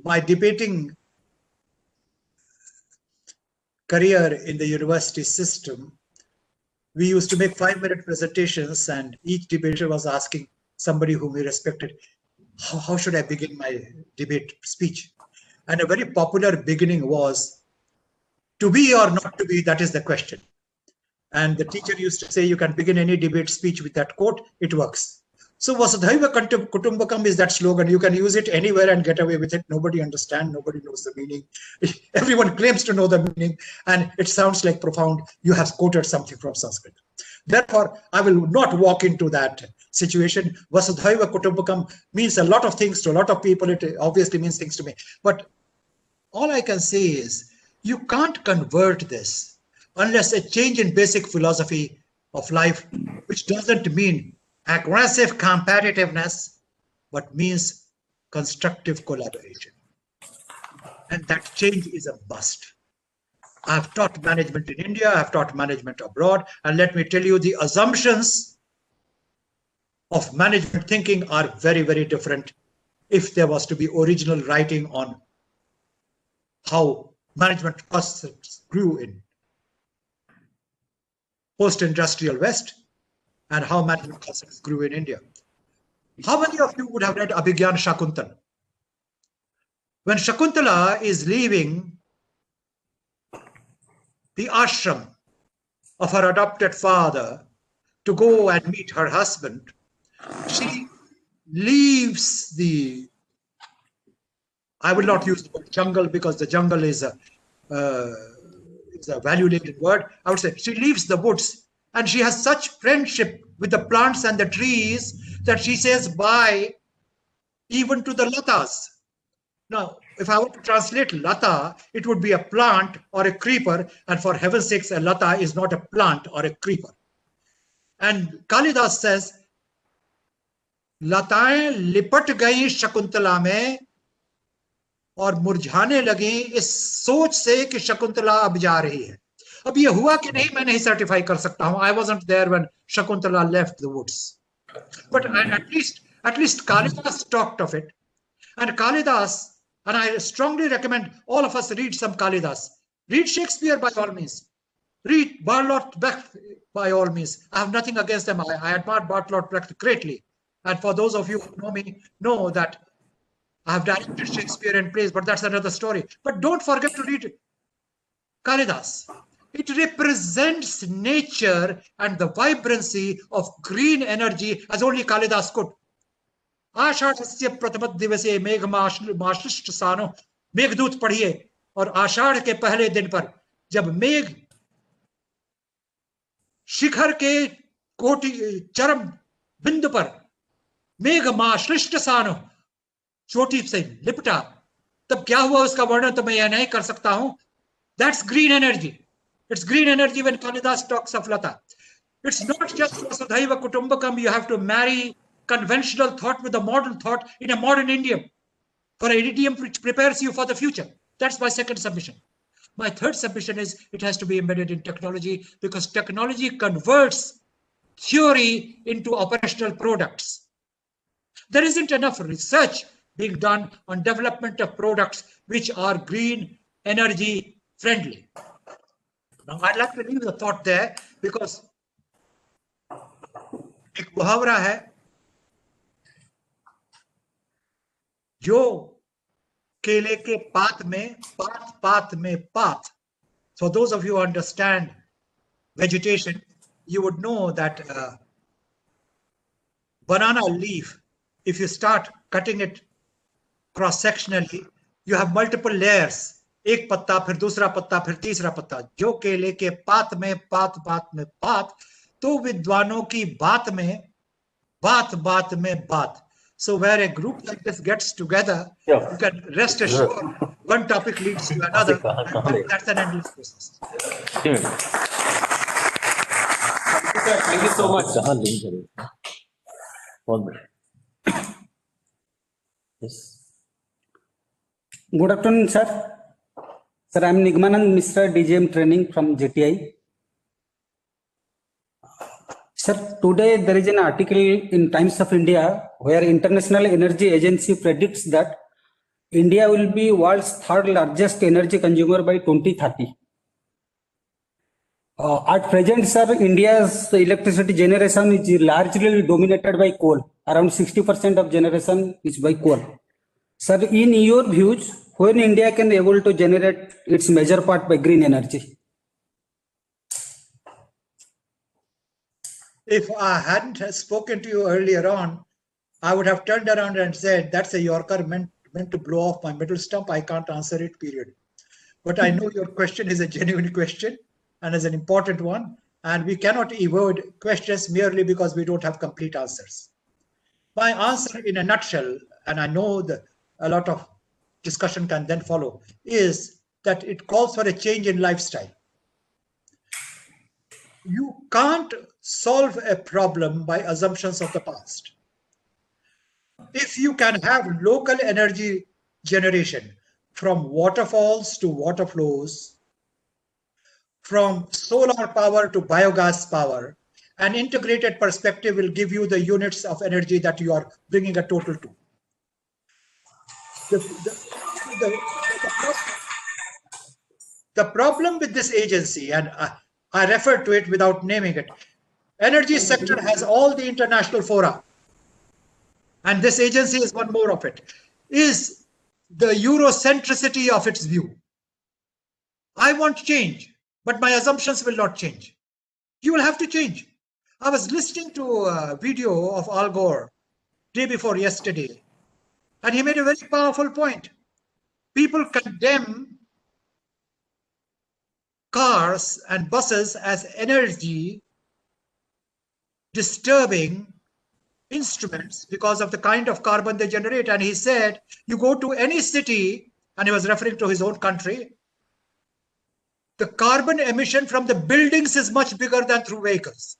my debating career in the university system. We used to make 5-minute presentations, and each debater was asking somebody whom he respected, how should I begin my debate speech? And a very popular beginning was, to be or not to be, that is the question. And the teacher used to say, you can begin any debate speech with that quote, it works. So Vasudhaiva Kutumbakam is that slogan. You can use it anywhere and get away with it. Nobody understands, nobody knows the meaning. Everyone claims to know the meaning, and it sounds like profound. You have quoted something from Sanskrit. Therefore, I will not walk into that situation. Vasudhaiva Kutumbakam means a lot of things to a lot of people. It obviously means things to me. But all I can say is, you can't convert this unless a change in basic philosophy of life, which doesn't mean aggressive competitiveness, but means constructive collaboration. And that change is a must. I've taught management in India, I've taught management abroad, and let me tell you, the assumptions of management thinking are very, very different if there was to be original writing on how management concepts grew in post-industrial West and how management concepts grew in India. How many of you would have read Abhigyan Shakuntala? When Shakuntala is leaving the ashram of her adopted father to go and meet her husband, she leaves the, I will not use the word jungle because the jungle is a value-laden word. I would say she leaves the woods, and she has such friendship with the plants and the trees that she says bye even to the latas. Now, if I were to translate lata, it would be a plant or a creeper, and for heaven's sakes, a lata is not a plant or a creeper. And Kalidas says, लताएं लिपट गई शकुंतला में और मुरझाने लगी इस सोच से कि शकुंतला अब जा रही है. अब ये हुआ कि नहीं मैं नहीं सर्टिफाई कर सकता हूं. I wasn't there when Shakuntala left the woods, but at least Kalidas talked of it. And Kalidas, and I strongly recommend all of us read some Kalidas. Read Shakespeare by all means. Read Bertolt Brecht by all means. I have nothing against them. I admire Bertolt Brecht greatly. And for those of you who know me, know that I have directed Shakespeare in plays, but that's another story. But don't forget to read Kalidas. It represents nature and the vibrancy of green energy as only Kalidas could. आषाढ़स्य प्रथम दिवसे मेघ माश्लिष्ट सानो. मेघदूत पढ़िए, और आषाढ़ के पहले दिन पर जब मेघ शिखर के कोटि चरम बिंदु पर मेघ माश्लिष्ट सानो चोटी से लिपटा, तब क्या हुआ उसका वर्णन तो मैं यह नहीं कर सकता हूं. That's green energy. It's green energy when Kalidas talks of Lata. It's not just Vasudhaiva Kutumbakam. You have to marry conventional thought with the modern thought in a modern idiom, for an idiom which prepares you for the future. That's my second submission. My third submission is it has to be embedded in technology, because technology converts theory into operational products. There isn't enough research being done on development of products which are green energy friendly. Now, I'd like to leave the thought there, because एक मुहावरा है, जो केले के पात में पात में पात. For those of you who understand vegetation, you would know that banana leaf, if you start cutting it cross-sectionally, you have multiple layers. एक पत्ता, फिर दूसरा पत्ता, फिर तीसरा पत्ता. जो केले के पात में पात, तो विद्वानों की बात में बात. So where a group like this gets together, you can rest assured one topic leads to another, and that's an endless process. Thank you so much. One minute. Yes. Good afternoon, sir. Sir, I am Nigmanand Mishra, DGM training from JTI. Sir, today there is an article in Times of India where International Energy Agency predicts that India will be world's third largest energy consumer by 2030. At present, sir, India's electricity generation is largely dominated by coal. Around 60% of generation is by coal. Sir, in your views, when India can be able to generate its major part by green energy? If I hadn't spoken to you earlier on, I would have turned around and said, that's a Yorker meant to blow off my middle stump. I can't answer it, period. But I know your question is a genuine question and is an important one. And we cannot evade questions merely because we don't have complete answers. My answer in a nutshell, and I know that a lot of discussion can then follow, is that it calls for a change in lifestyle. You can't solve a problem by assumptions of the past. If you can have local energy generation from waterfalls to water flows, from solar power to biogas power, an integrated perspective will give you the units of energy that you are bringing a total to. The problem with this agency, and I refer to it without naming it, energy sector has all the international fora, and this agency is one more of it, is the Eurocentricity of its view. I want change, but my assumptions will not change. You will have to change. I was listening to a video of Al Gore day before yesterday, and he made a very powerful point. People condemn cars and buses as energy disturbing instruments because of the kind of carbon they generate. And he said, you go to any city, and he was referring to his own country, the carbon emission from the buildings is much bigger than through vehicles.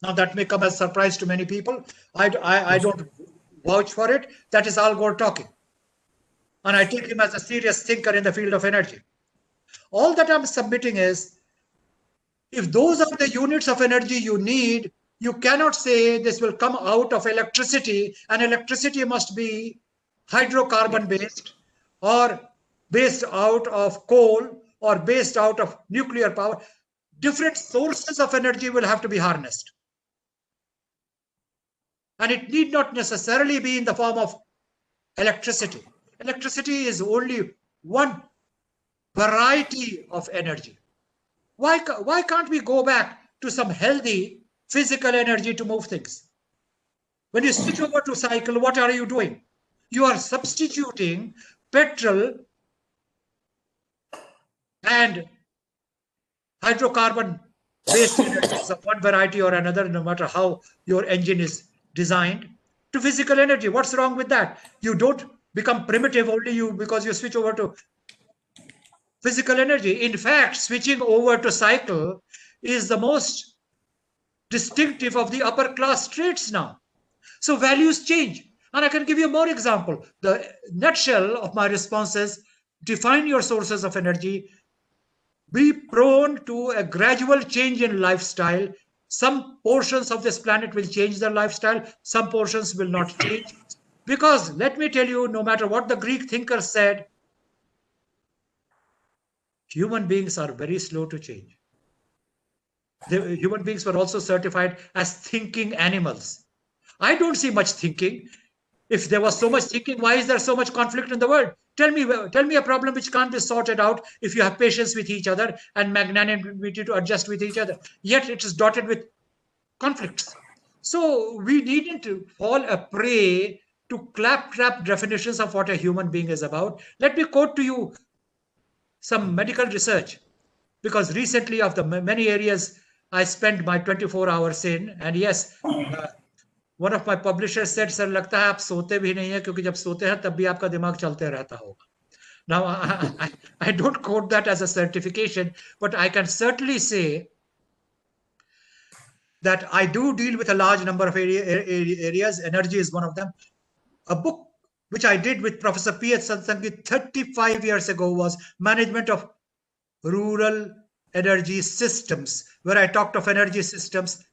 Now that may come as a surprise to many people. I don't vouch for it. That is Al Gore talking. And I take him as a serious thinker in the field of energy. All that I'm submitting is, if those are the units of energy you need, you cannot say this will come out of electricity, and electricity must be hydrocarbon based or based out of coal or based out of nuclear power. Different sources of energy will have to be harnessed. And it need not necessarily be in the form of electricity. Electricity is only one variety of energy. Why can't we go back to some healthy physical energy to move things? When you switch over to cycle, what are you doing? You are substituting petrol and hydrocarbon based energies of one variety or another, no matter how your engine is designed, to physical energy. What's wrong with that? You don't become primitive only because you switch over to physical energy. In fact, switching over to cycle is the most distinctive of the upper class traits now. So values change. And I can give you more example. The nutshell of my response is, define your sources of energy, be prone to a gradual change in lifestyle. Some portions of this planet will change their lifestyle, some portions will not change. Because let me tell you, no matter what the Greek thinkers said, human beings are very slow to change. The human beings were also certified as thinking animals. I don't see much thinking. If there was so much thinking, why is there so much conflict in the world? Tell me a problem which can't be sorted out if you have patience with each other and magnanimity to adjust with each other. Yet it is dotted with conflicts. So we needn't to fall a prey to claptrap definitions of what a human being is about. Let me quote to you some medical research, because recently, of the many areas I spent my 24 hours in, and yes, one of my publishers said, sir, लगता है आप सोते भी नहीं है, क्योंकि जब सोते हैं तब भी आपका दिमाग चलते रहता होगा. Now, I don't quote that as a certification, but I can certainly say that I do deal with a large number of areas. Energy is one of them. A book which I did with Professor P.H. Sansangi 35 years ago, was management of rural energy systems, where I talked of energy systems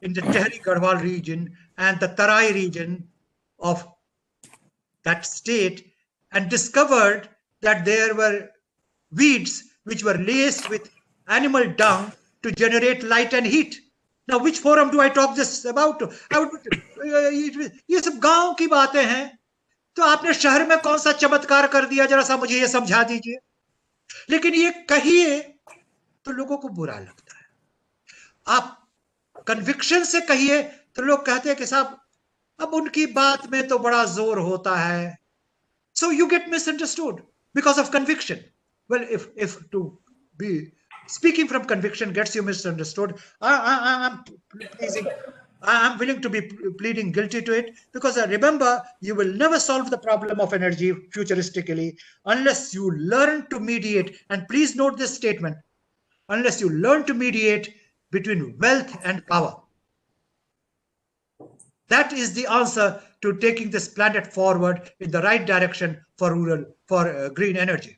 in the Tehri Garhwal region and the Tarai region of that state, and discovered that there were weeds which were laced with animal dung to generate light and heat. Now, which forum do I talk this about? I would, ये सब गांव की बातें हैं, तो आपने शहर में कौन सा चमत्कार कर दिया, जरा सा मुझे ये समझा दीजिए। लेकिन ये कहिए तो लोगों को बुरा लगता है, आप कन्विक्शन से कहिए तो लोग कहते हैं कि साहब अब उनकी बात में तो बड़ा जोर होता है. So you get misunderstood because of conviction. Well, if to be speaking from conviction gets you misunderstood, I'm willing to be pleading guilty to it, because remember, you will never solve the problem of energy futuristically unless you learn to mediate. And please note this statement: unless you learn to mediate between wealth and power. That is the answer to taking this planet forward in the right direction for green energy.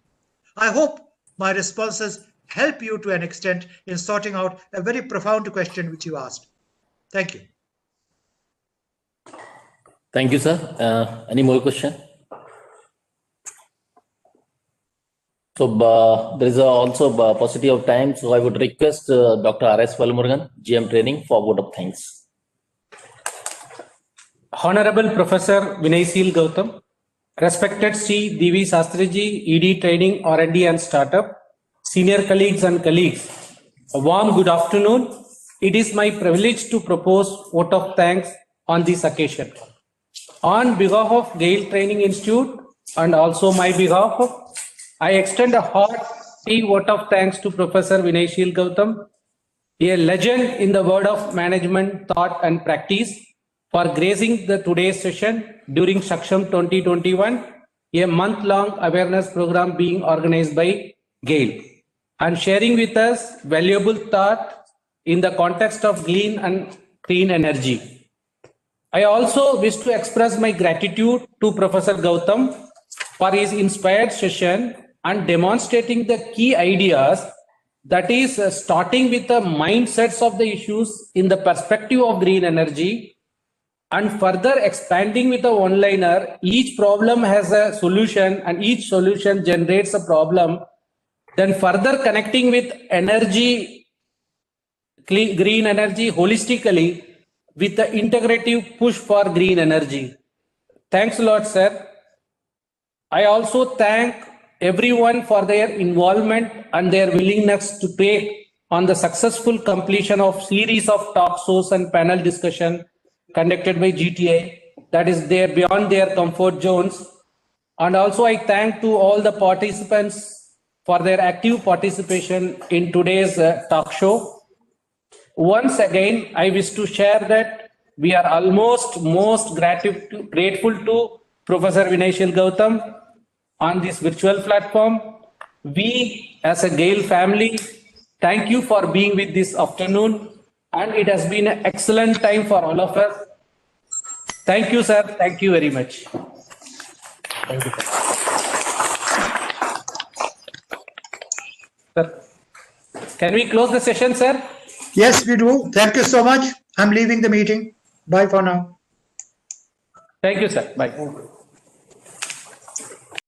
I hope my responses help you to an extent in sorting out a very profound question which you asked. Thank you. Thank you, sir. Any more question? So there is also a paucity of time. So I would request Dr. R.S. Valmurugan, GM Training, for a vote of thanks. Honorable Professor Vinayshil Gautam, respected Sri Divi Shastriji, ED Training, R&D and Startup, senior colleagues and colleagues, a warm good afternoon. It is my privilege to propose vote of thanks on this occasion. On behalf of GAIL Training Institute and also my behalf, I extend a hearty vote of thanks to Professor Vinayshil Gautam, a legend in the world of management, thought and practice, for gracing the today's session during Saksham 2021, a month-long awareness program being organized by GAIL, and sharing with us valuable thought in the context of clean and clean energy. I also wish to express my gratitude to Professor Gautam for his inspired session and demonstrating the key ideas, that is starting with the mindsets of the issues in the perspective of green energy, and further expanding with a one-liner. Each problem has a solution and each solution generates a problem. Then further connecting with energy, green energy holistically with the integrative push for green energy. Thanks a lot, sir. I also thank everyone for their involvement and their willingness to take on the successful completion of series of talk shows and panel discussion conducted by GTA, that is there beyond their comfort zones. And also I thank to all the participants for their active participation in today's talk show. Once again, I wish to share that we are almost most grateful to Professor Vinayshil Gautam on this virtual platform. We as a GAIL family, thank you for being with this afternoon, and it has been an excellent time for all of us. Thank you, sir. Thank you very much. Thank you, sir. Can we close the session, sir? Yes, we do. Thank you so much. I'm leaving the meeting. Bye for now. Thank you, sir. Bye.